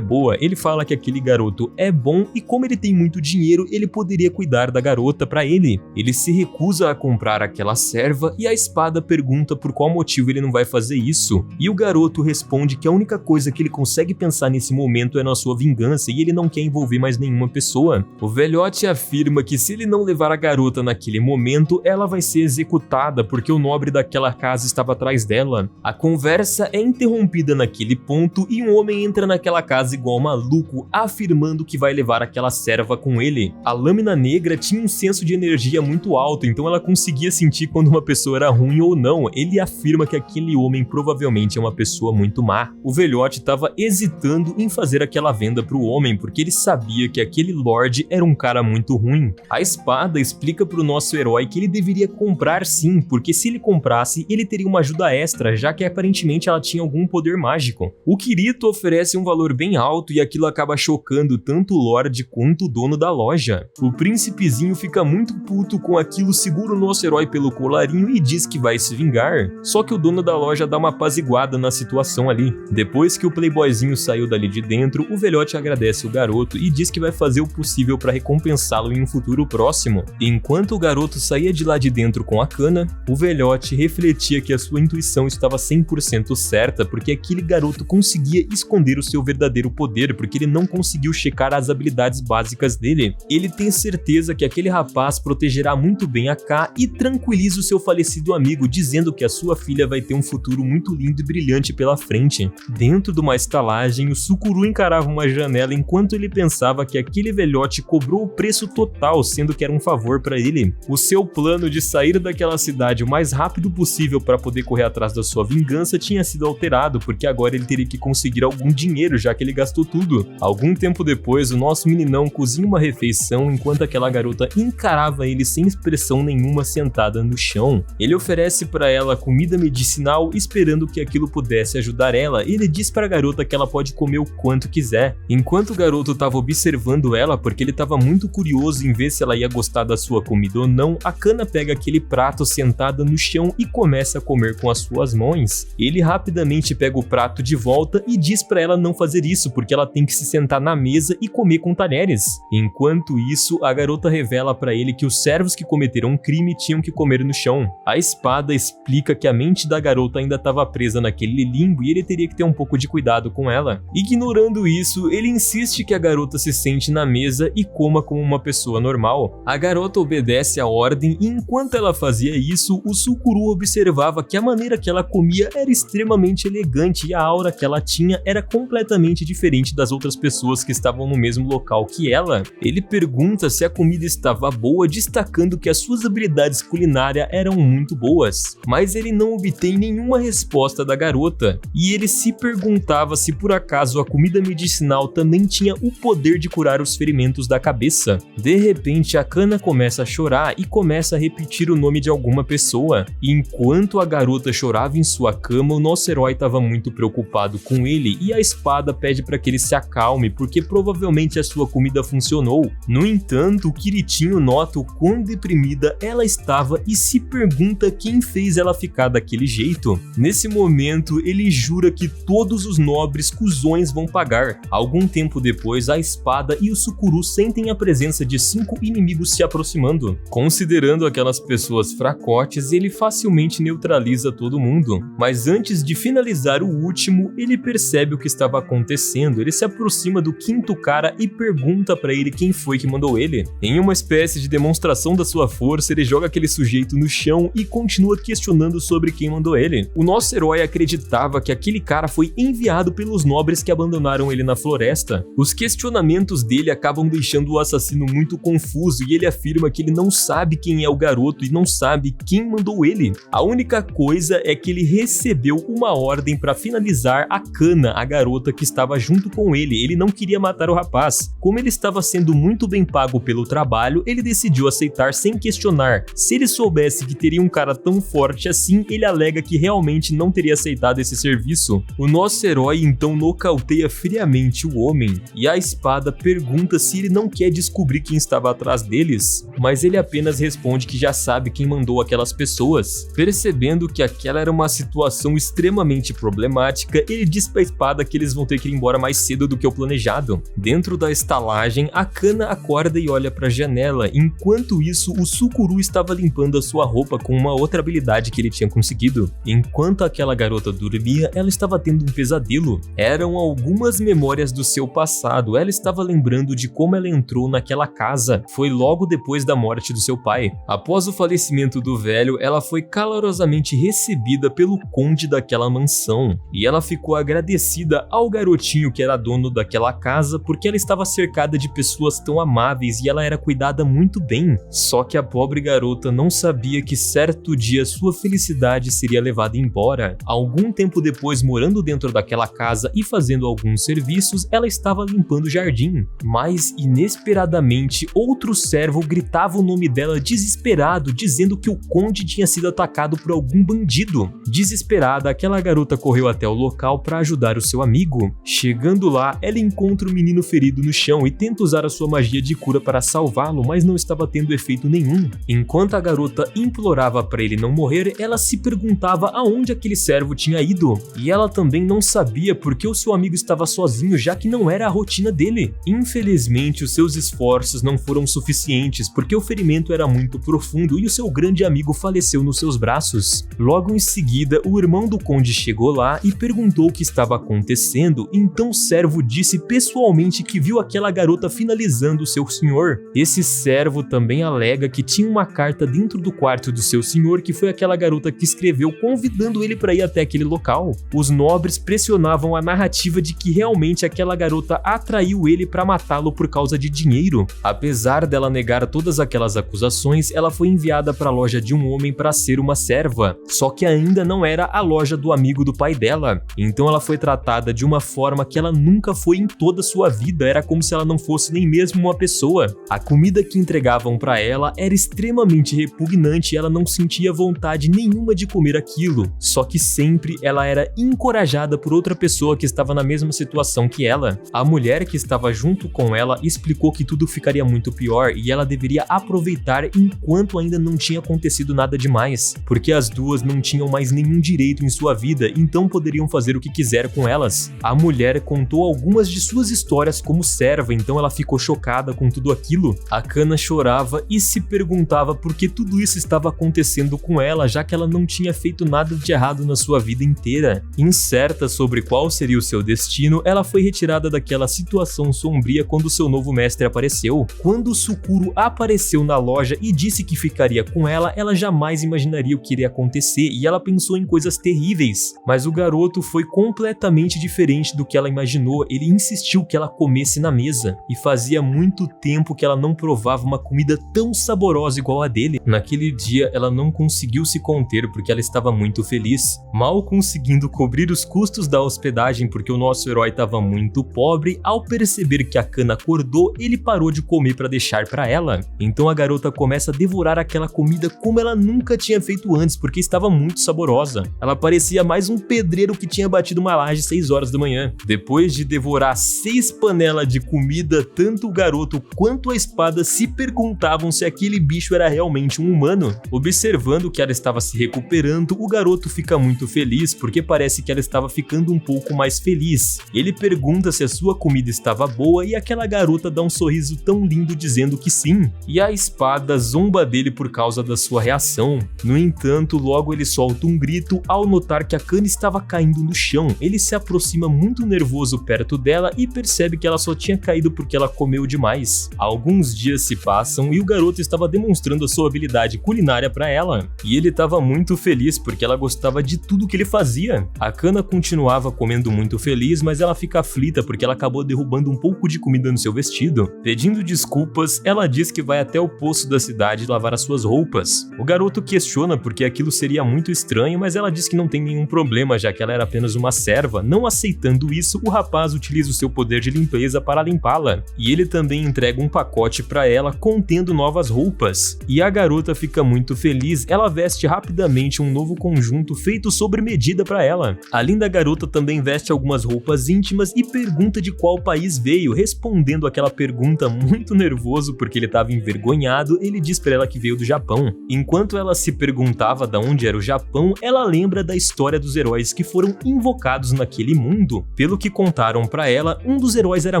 boa. Ele fala que aquele garoto é bom e como ele tem muito dinheiro, ele poderia cuidar da garota para ele. Ele se recusa a comprar aquela serva e a espada pergunta por qual motivo ele não vai fazer isso. E o garoto responde que a única coisa que ele consegue pensar nesse momento é na sua vingança e ele não quer envolver mais nenhuma pessoa. O velhote afirma que se ele não levar a garota naquele momento, ela vai ser executada porque o nobre daquela casa estava atrás dela. A conversa é interrompida naquele ponto e um homem entra naquela casa igual maluco, afirmando que vai levar aquela serva com ele. A lâmina negra tinha um senso de energia muito alto, então ela conseguia sentir quando uma pessoa era ruim ou não. Ele afirma que aquele homem provavelmente é uma pessoa muito má. O velhote estava hesitando em fazer aquela venda para o homem, porque ele sabia que aquele lord era um cara muito ruim. A espada explica para o nosso herói que ele deveria comprar sim, porque se ele comprasse, ele teria uma ajuda extra, já que aparentemente ela tinha algum poder mágico. O Kirito oferece um valor bem alto e aquilo acaba chocando tanto o lord quanto o dono da loja. O príncipezinho fica muito puto com aquilo, segura o nosso herói pelo colarinho e diz que vai se vingar. Só que o dono da loja dá uma apaziguada na situação ali. Depois que o playboyzinho saiu dali de dentro, o velhote agradece o garoto e diz que vai fazer o possível para recompensá-lo em um futuro próximo. Enquanto o garoto saía de lá de dentro com a cana, o velhote refletia que a sua intuição estava 100% certa, porque aquele garoto conseguia esconder o seu verdadeiro poder, porque ele não conseguiu checar as habilidades básicas dele. Ele tem certeza que aquele rapaz protegerá muito bem a K e tranquiliza o seu falecido amigo, dizendo que a sua filha vai ter um futuro muito lindo e brilhante pela frente. Dentro de uma estalagem, o Sukuru encarava uma janela enquanto ele pensava que aquele velhote cobrou o preço total, sendo que era um favor para ele. O seu plano de sair daquela cidade o mais rápido possível para poder correr atrás da sua vingança tinha sido alterado, porque agora ele teria que conseguir algum dinheiro, já que ele gastou tudo. Algum tempo depois, o nosso meninão cozinha uma refeição enquanto aquela garota encarava ele sem expressão nenhuma sentada no chão. Ele oferece para ela comida medicinal, esperando que aquilo pudesse ajudar ela. Ele diz para a garota que ela pode comer o quanto quiser. Enquanto o garoto estava observando ela, porque ele estava muito curioso em ver se ela ia gostar da sua comida ou não, a Kana pega aquele prato sentada no chão e começa a comer com as suas mãos. Ele rapidamente pega o prato de volta e diz para ela não fazer isso, porque ela tem que se sentar na mesa e comer com talheres. Enquanto isso, a garota revela para ele que os servos que cometeram um crime tinham que comer no chão. A espada explica que a mente da garota ainda estava presa naquele limbo e ele teria que ter um pouco de cuidado com ela. Ignorando isso, ele insiste que a garota se sente na mesa e coma como uma pessoa normal. A garota obedece à ordem e enquanto ela fazia isso, o Sukuru observava que a maneira que ela comia era extremamente elegante e a aura que ela tinha era completamente diferente das outras pessoas que estavam no mesmo local que ela. Ele pergunta se a comida estava boa, destacando que as suas habilidades culinárias eram eram muito boas, mas ele não obtém nenhuma resposta da garota, e ele se perguntava se por acaso a comida medicinal também tinha o poder de curar os ferimentos da cabeça. De repente, a Kana começa a chorar e começa a repetir o nome de alguma pessoa. E enquanto a garota chorava em sua cama, o nosso herói estava muito preocupado com ele e a espada pede para que ele se acalme, porque provavelmente a sua comida funcionou. No entanto, o Kiritinho nota o quão deprimida ela estava e se pergunta quem fez ela ficar daquele jeito. Nesse momento, ele jura que todos os nobres cuzões vão pagar. Algum tempo depois, a espada e o Sukuru sentem a presença de 5 inimigos se aproximando. Considerando aquelas pessoas fracotes, ele facilmente neutraliza todo mundo. Mas antes de finalizar o último, ele percebe o que estava acontecendo. Ele se aproxima do 5º cara e pergunta para ele quem foi que mandou ele. Em uma espécie de demonstração da sua força, ele joga aquele sujeito no chão e continua questionando sobre quem mandou ele. O nosso herói acreditava que aquele cara foi enviado pelos nobres que abandonaram ele na floresta. Os questionamentos dele acabam deixando o assassino muito confuso e ele afirma que ele não sabe quem é o garoto e não sabe quem mandou ele. A única coisa é que ele recebeu uma ordem para finalizar a Kana, a garota que estava junto com ele. Ele não queria matar o rapaz. Como ele estava sendo muito bem pago pelo trabalho, ele decidiu aceitar sem questionar. Se ele soubesse que teria um cara tão forte assim, ele alega que realmente não teria aceitado esse serviço. O nosso herói então nocauteia friamente o homem e a espada pergunta se ele não quer descobrir quem estava atrás deles, mas ele apenas responde que já sabe quem mandou aquelas pessoas. Percebendo que aquela era uma situação extremamente problemática, ele diz pra espada que eles vão ter que ir embora mais cedo do que o planejado. Dentro da estalagem, a Kana acorda e olha pra janela. Enquanto isso, o Sukuru estava limpando a sua roupa com uma outra habilidade que ele tinha conseguido. Enquanto aquela garota dormia, ela estava tendo um pesadelo. Eram algumas memórias do seu passado. Ela estava lembrando de como ela entrou naquela casa. Foi logo depois da morte do seu pai. Após o falecimento do velho, ela foi calorosamente recebida pelo conde daquela mansão. E ela ficou agradecida ao garotinho que era dono daquela casa, porque ela estava cercada de pessoas tão amáveis e ela era cuidada muito bem. Só que a pobre garota não sabia que certo dia sua felicidade seria levada embora. Algum tempo depois, morando dentro daquela casa e fazendo alguns serviços, ela estava limpando o jardim. Mas, inesperadamente, outro servo gritava o nome dela desesperado, dizendo que o conde tinha sido atacado por algum bandido. Desesperada, aquela garota correu até o local para ajudar o seu amigo. Chegando lá, ela encontra o menino ferido no chão e tenta usar a sua magia de cura para salvá-lo, mas não estava tendo efeito nenhum. Enquanto a garota implorava para ele não morrer, ela se perguntava aonde aquele servo tinha ido. E ela também não sabia porque o seu amigo estava sozinho, já que não era a rotina dele. Infelizmente, os seus esforços não foram suficientes, porque o ferimento era muito profundo e o seu grande amigo faleceu nos seus braços. Logo em seguida, o irmão do conde chegou lá e perguntou o que estava acontecendo, então o servo disse pessoalmente que viu aquela garota finalizando o seu senhor. Esse servo também alega que tinha uma carta dentro do quarto do seu senhor que foi aquela garota que escreveu convidando ele para ir até aquele local. Os nobres pressionavam a narrativa de que realmente aquela garota atraiu ele para matá-lo por causa de dinheiro. Apesar dela negar todas aquelas acusações, ela foi enviada para a loja de um homem para ser uma serva, só que ainda não era a loja do amigo do pai dela. Então ela foi tratada de uma forma que ela nunca foi em toda a sua vida, era como se ela não fosse nem mesmo uma pessoa. A comida que entregavam para ela era extremamente repugnante e ela não sentia vontade nenhuma de comer aquilo, só que sempre ela era encorajada por outra pessoa que estava na mesma situação que ela. A mulher que estava junto com ela explicou que tudo ficaria muito pior e ela deveria aproveitar enquanto ainda não tinha acontecido nada demais, porque as duas não tinham mais nenhum direito em sua vida, então poderiam fazer o que quiser com elas. A mulher contou algumas de suas histórias como serva, então ela ficou chocada com tudo aquilo. A Kana chorava e se perguntava por que tudo isso estava acontecendo com ela, já que ela não tinha feito nada de errado na sua vida inteira. Incerta sobre qual seria o seu destino, ela foi retirada daquela situação sombria quando seu novo mestre apareceu. Quando o Sukuru apareceu na loja e disse que ficaria com ela, ela jamais imaginaria o que iria acontecer e ela pensou em coisas terríveis. Mas o garoto foi completamente diferente do que ela imaginou. Ele insistiu que ela comesse na mesa e fazia muito tempo que ela não provava uma comida tão saborosa igual a dele. Naquele dia dia ela não conseguiu se conter porque ela estava muito feliz, mal conseguindo cobrir os custos da hospedagem porque o nosso herói estava muito pobre. Ao perceber que a Kana acordou, ele parou de comer para deixar para ela. Então a garota começa a devorar aquela comida como ela nunca tinha feito antes porque estava muito saborosa. Ela parecia mais um pedreiro que tinha batido uma laje 6 horas da manhã. Depois de devorar 6 panelas de comida, tanto o garoto quanto a espada se perguntavam se aquele bicho era realmente um humano. Observando que ela estava se recuperando, o garoto fica muito feliz porque parece que ela estava ficando um pouco mais feliz. Ele pergunta se a sua comida estava boa e aquela garota dá um sorriso tão lindo dizendo que sim. E a espada zomba dele por causa da sua reação. No entanto, logo ele solta um grito ao notar que a Kana estava caindo no chão. Ele se aproxima muito nervoso perto dela e percebe que ela só tinha caído porque ela comeu demais. Alguns dias se passam e o garoto estava demonstrando a sua habilidade culinária para ela. E ele estava muito feliz porque ela gostava de tudo que ele fazia. A Kana continuava comendo muito feliz, mas ela fica aflita porque ela acabou derrubando um pouco de comida no seu vestido. Pedindo desculpas, ela diz que vai até o poço da cidade lavar as suas roupas. O garoto questiona porque aquilo seria muito estranho, mas ela diz que não tem nenhum problema, já que ela era apenas uma serva. Não aceitando isso, o rapaz utiliza o seu poder de limpeza para limpá-la. E ele também entrega um pacote para ela contendo novas roupas. E a garota fica muito feliz, ela veste rapidamente um novo conjunto feito sob medida para ela. A linda garota também veste algumas roupas íntimas e pergunta de qual país veio. Respondendo aquela pergunta muito nervoso porque ele estava envergonhado, ele diz para ela que veio do Japão. Enquanto ela se perguntava de onde era o Japão, ela lembra da história dos heróis que foram invocados naquele mundo. Pelo que contaram para ela, um dos heróis era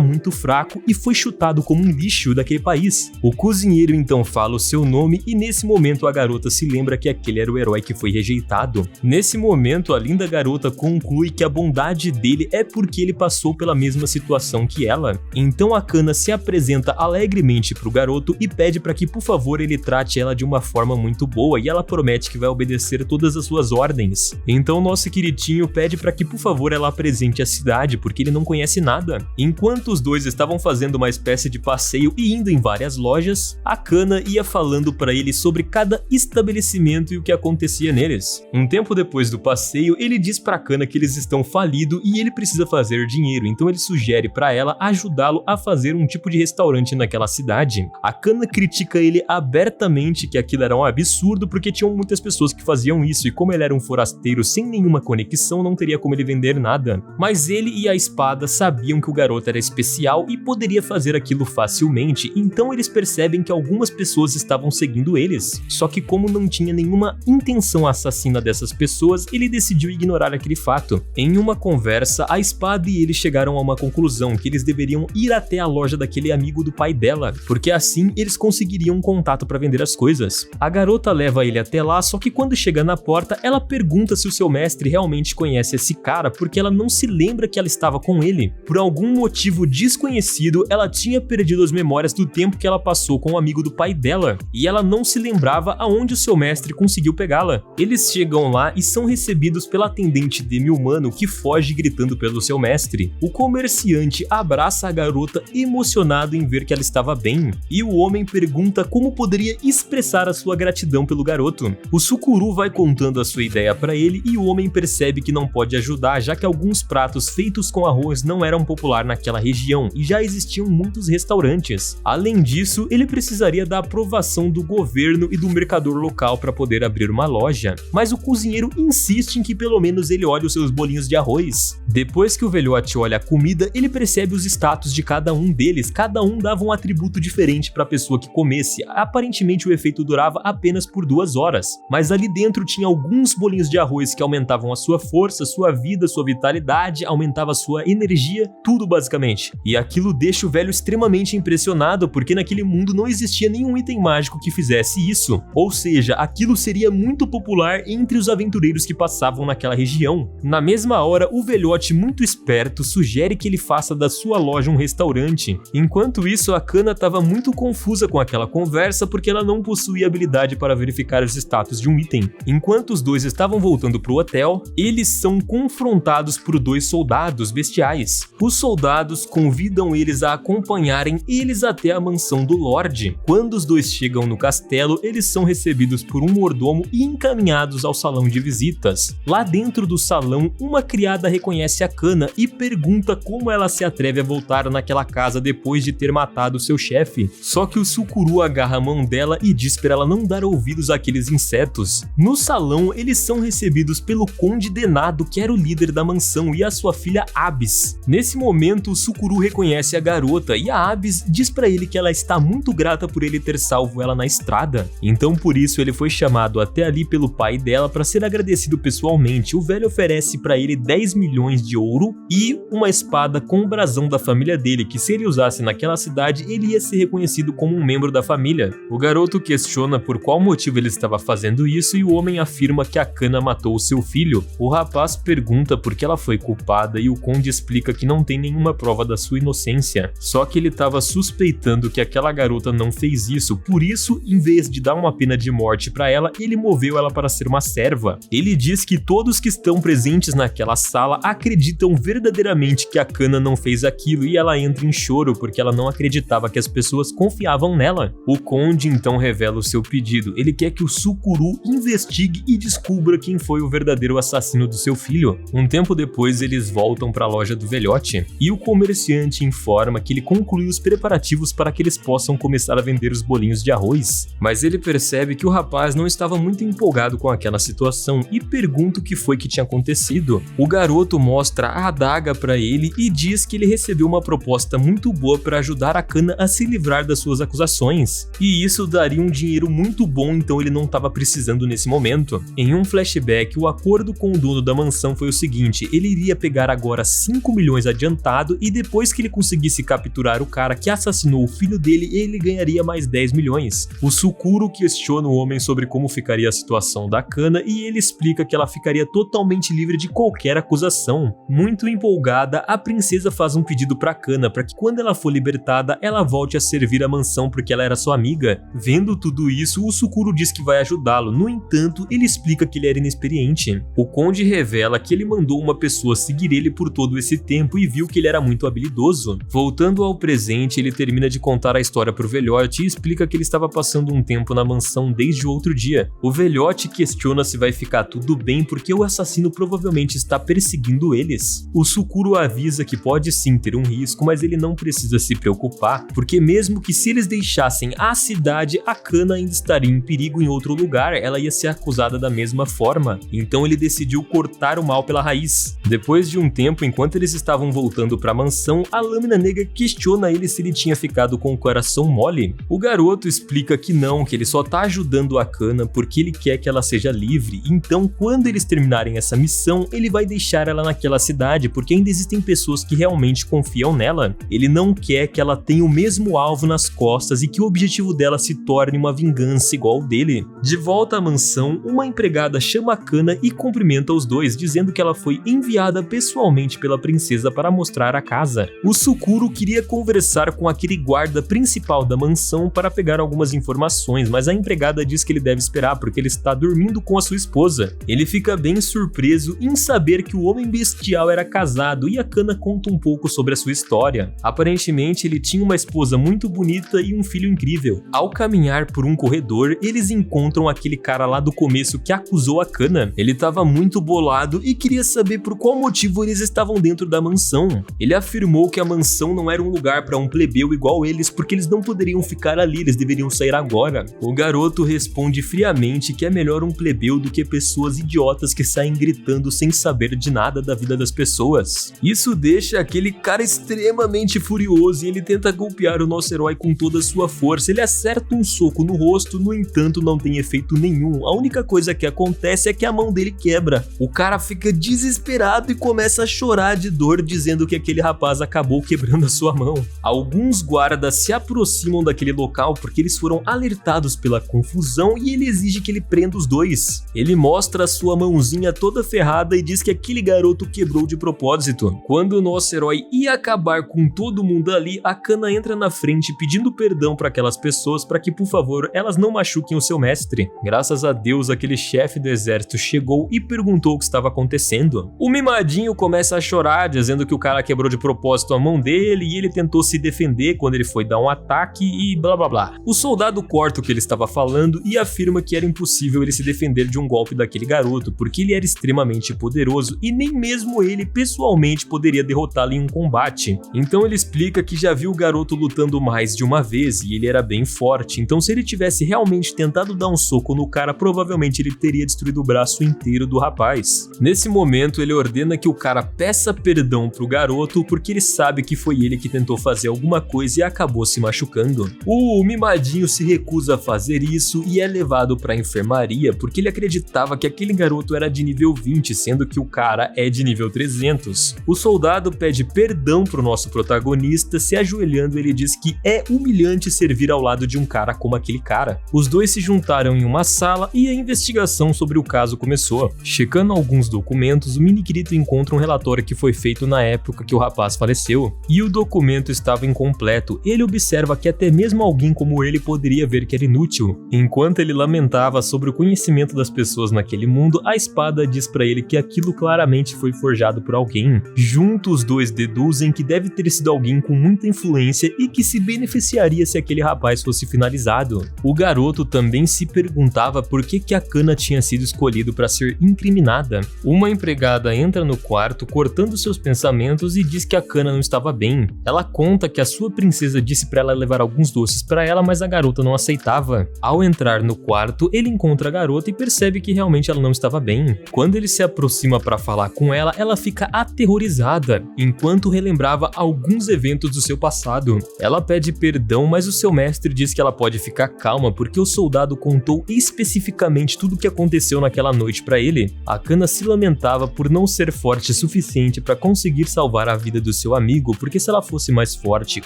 muito fraco e foi chutado como um lixo daquele país. O cozinheiro então fala o seu nome e nesse momento a garota se lembra que aquele era o herói que foi rejeitado. Nesse momento, a linda garota conclui que a bondade dele é porque ele passou pela mesma situação que ela. Então a Kana se apresenta alegremente pro garoto e pede para que por favor ele trate ela de uma forma muito boa e ela promete que vai obedecer todas as suas ordens. Então nosso queridinho pede para que por favor ela apresente a cidade porque ele não conhece nada. Enquanto os dois estavam fazendo uma espécie de passeio e indo em várias lojas, a Kana ia falando para ele sobre cada estabelecimento e o que acontecia neles. Um tempo depois do passeio, ele diz para Kana que eles estão falidos e ele precisa fazer dinheiro, então ele sugere para ela ajudá-lo a fazer um tipo de restaurante naquela cidade. A Kana critica ele abertamente que aquilo era um absurdo porque tinham muitas pessoas que faziam isso e como ele era um forasteiro sem nenhuma conexão, não teria como ele vender nada. Mas ele e a espada sabiam que o garoto era especial e poderia fazer aquilo facilmente, então eles percebem que algumas pessoas estavam seguindo eles. Só que como não tinha nenhuma intenção assassina dessas pessoas, ele decidiu ignorar aquele fato. Em uma conversa, a espada e ele chegaram a uma conclusão, que eles deveriam ir até a loja daquele amigo do pai dela, porque assim eles conseguiriam um contato para vender as coisas. A garota leva ele até lá, só que quando chega na porta, ela pergunta se o seu mestre realmente conhece esse cara, porque ela não se lembra que ela estava com ele. Por algum motivo desconhecido, ela tinha perdido as memórias do tempo que ela passou com o amigo do pai dela, e ela não se lembrava aonde o seu mestre conseguiu pegá-la. Eles chegam lá e são recebidos pela atendente demi-humano que foge gritando pelo seu mestre. O comerciante abraça a garota emocionado em ver que ela estava bem, e o homem pergunta como poderia expressar a sua gratidão pelo garoto. O Sukuru vai contando a sua ideia para ele e o homem percebe que não pode ajudar, já que alguns pratos feitos com arroz não eram popular naquela região e já existiam muitos restaurantes. Além disso, ele precisaria da aprovação do governo e do mercador local para poder abrir uma loja, mas o cozinheiro insiste em que pelo menos ele olhe os seus bolinhos de arroz. Depois que o velhote olha a comida, ele percebe os status de cada um deles, cada um dava um atributo diferente para a pessoa que comesse. Aparentemente o efeito durava apenas por 2 horas, mas ali dentro tinha alguns bolinhos de arroz que aumentavam a sua força, sua vida, sua vitalidade, aumentava a sua energia, tudo basicamente. E aquilo deixa o velho extremamente impressionado, porque naquele mundo não existia nenhum item mágico que fizesse isso. Ou seja, aquilo seria muito popular entre os aventureiros que passavam naquela região. Na mesma hora, o velhote, muito esperto, sugere que ele faça da sua loja um restaurante. Enquanto isso, a Kana estava muito confusa com aquela conversa porque ela não possuía habilidade para verificar os status de um item. Enquanto os dois estavam voltando para o hotel, eles são confrontados por 2 soldados bestiais. Os soldados convidam eles a acompanharem eles até a mansão do Lorde. Quando os dois chegam no castelo, eles são recebidos por um mordomo e encaminhados ao salão de visitas. Lá dentro do salão, uma criada reconhece a Kana e pergunta como ela se atreve a voltar naquela casa depois de ter matado seu chefe. Só que o Sukuru agarra a mão dela e diz para ela não dar ouvidos àqueles insetos. No salão, eles são recebidos pelo Conde Denado, que era o líder da mansão, e a sua filha Abyss. Nesse momento, o Sukuru reconhece a garota e a Abyss diz para ele que ela está muito grata por ele ter salvo ela na estrada. Então por isso ele foi chamado até ali pelo pai dela para ser agradecido pessoalmente. O velho oferece para ele 10 milhões de ouro e uma espada com o brasão da família dele, que se ele usasse naquela cidade, ele ia ser reconhecido como um membro da família. O garoto questiona por qual motivo ele estava fazendo isso e o homem afirma que a Kana matou seu filho. O rapaz pergunta por que ela foi culpada e o conde explica que não tem nenhuma prova da sua inocência. Só que ele estava suspeitando que aquela garota não fez isso, por isso, em vez de dar uma pena de morte para ela, ele moveu ela para ser uma serva. Ele diz que todos que estão presentes naquela sala acreditam verdadeiramente que a Kana não fez aquilo e ela entra em choro porque ela não acreditava que as pessoas confiavam nela. O conde então revela o seu pedido. Ele quer que o Sukuru investigue e descubra quem foi o verdadeiro assassino do seu filho. Um tempo depois, eles voltam para a loja do velhote e o comerciante informa que ele concluiu os preparativos para que eles possam começar a vender os bolinhos de arroz. Mas ele percebe que o rapaz não estava muito empolgado com aquela situação e pergunta o que foi que tinha acontecido. O garoto mostra a adaga para ele e diz que ele recebeu uma proposta muito boa para ajudar a Kana a se livrar das suas acusações. E isso daria um dinheiro muito bom, então ele não estava precisando nesse momento. Em um flashback, o acordo com o dono da mansão foi o seguinte: ele iria pegar agora 5 milhões adiantado e depois que ele conseguisse capturar o cara que assassinou o filho dele, ele ganharia mais 10 milhões. O Sukuru questiona o homem sobre como ficaria a situação da Kana e ele explica que ela ficaria totalmente livre de qualquer acusação. Muito empolgada, a princesa faz um pedido para Kana para que quando ela for libertada, ela volte a servir a mansão porque ela era sua amiga. Vendo tudo isso, o Sukuru diz que vai ajudá-lo, no entanto, ele explica que ele era inexperiente. O conde revela que ele mandou uma pessoa seguir ele por todo esse tempo e viu que ele era muito habilidoso. Voltando ao presente, ele termina de contar a história pro velhote e explica que ele estava passando um tempo na mansão desde o outro dia. O velhote questiona se vai ficar tudo bem porque o assassino provavelmente está perseguindo eles. O Sukuru avisa que pode sim ter um risco, mas ele não precisa se preocupar, porque mesmo que se eles deixassem a cidade, a Kana ainda estaria em perigo em outro lugar, ela ia ser acusada da mesma forma. Então ele decidiu cortar o mal pela raiz. Depois de um tempo, enquanto eles estavam voltando para a mansão, a Lâmina Negra questiona ele se ele tinha ficado com o coração mole. O garoto explica que não, que ele só tá ajudando a Kana porque ele quer que ela seja livre. Então, quando eles terminarem essa missão, ele vai deixar ela naquela cidade porque ainda existem pessoas que realmente confiam nela. Ele não quer que ela tenha o mesmo alvo nas costas e que o objetivo dela se torne uma vingança igual dele. De volta à mansão, uma empregada chama a Kana e cumprimenta os dois, dizendo que ela foi enviada pessoalmente pela princesa para mostrar a casa. O Sukuru queria conversar com aquele guarda principal da mansão para pegar algumas informações, mas a empregada diz que ele deve esperar porque ele está dormindo com a sua esposa. Ele fica bem surpreso em saber que o homem bestial era casado e a Kana conta um pouco sobre a sua história. Aparentemente, ele tinha uma esposa muito bonita e um filho incrível. Ao caminhar por um corredor, eles encontram aquele cara lá do começo que acusou a Kana. Ele estava muito bolado e queria saber por qual motivo eles estavam dentro da mansão. Ele afirmou que a mansão não era um lugar para um plebeu igual eles, porque eles não poderiam ficar ali, eles deveriam sair agora. O garoto responde friamente que é melhor um plebeu do que pessoas idiotas que saem gritando sem saber de nada da vida das pessoas. Isso deixa aquele cara extremamente furioso e ele tenta golpear o nosso herói com toda a sua força. Ele acerta um soco no rosto, no entanto não tem efeito nenhum. A única coisa que acontece é que a mão dele quebra. O cara fica desesperado e começa a chorar de dor, dizendo que aquele rapaz acabou quebrando a sua mão. Alguns guardas se aproximam daquele local porque eles foram alertados pela confusão e ele exige que ele prenda os dois. Ele mostra a sua mãozinha toda ferrada e diz que aquele garoto quebrou de propósito. Quando o nosso herói ia acabar com todo mundo ali, a Kana entra na frente pedindo perdão para aquelas pessoas para que, por favor, elas não machuquem o seu mestre. Graças a Deus, aquele chefe do exército chegou e perguntou o que estava acontecendo. O mimadinho começa a chorar, dizendo que o cara quebrou de propósito a mão dele e ele tentou se defender quando ele foi dar um ataque e blá blá blá. O soldado corta o que ele estava falando e afirma que era impossível ele se defender de um golpe daquele garoto, porque ele era extremamente poderoso e nem mesmo ele pessoalmente poderia derrotá-lo em um combate. Então ele explica que já viu o garoto lutando mais de uma vez e ele era bem forte, então se ele tivesse realmente tentado dar um soco no cara, provavelmente ele teria destruído o braço inteiro do rapaz. Nesse momento ele ordena que o cara peça perdão pro garoto porque ele sabe que foi ele que tentou fazer alguma coisa e acabou se machucando. O mimadinho se recusa a fazer isso e é levado pra enfermaria porque ele acreditava que aquele garoto era de nível 20, sendo que o cara é de nível 300. O soldado pede perdão pro nosso protagonista, se ajoelhando ele diz que é humilhante servir ao lado de um cara como aquele cara. Os dois se juntaram em uma sala e a investigação sobre o caso começou. Checando alguns documentos, o Mini Kirito encontra um relatório que foi feito na época que o rapaz faleceu, e o documento estava incompleto. Ele observa que até mesmo alguém como ele poderia ver que era inútil. Enquanto ele lamentava sobre o conhecimento das pessoas naquele mundo, a espada diz pra ele que aquilo claramente foi forjado por alguém. Juntos, os dois deduzem que deve ter sido alguém com muita influência e que se beneficiaria se aquele rapaz fosse finalizado. O garoto também se perguntava por que a Kana tinha sido escolhido para ser incriminada. Uma empregada entra no quarto cortando seus pensamentos e diz que a Kana não estava bem. Ela conta que a sua princesa disse para ela levar alguns doces para ela, mas a garota não aceitava. Ao entrar no quarto, ele encontra a garota e percebe que realmente ela não estava bem. Quando ele se aproxima para falar com ela, ela fica aterrorizada, enquanto relembrava alguns eventos do seu passado. Ela pede perdão, mas o seu mestre diz que ela pode ficar calma porque o soldado contou especificamente tudo o que aconteceu naquela noite para ele. A Kana se lamentava por não ser forte o suficiente para conseguir salvar a vida do seu amigo, porque se ela fosse mais forte,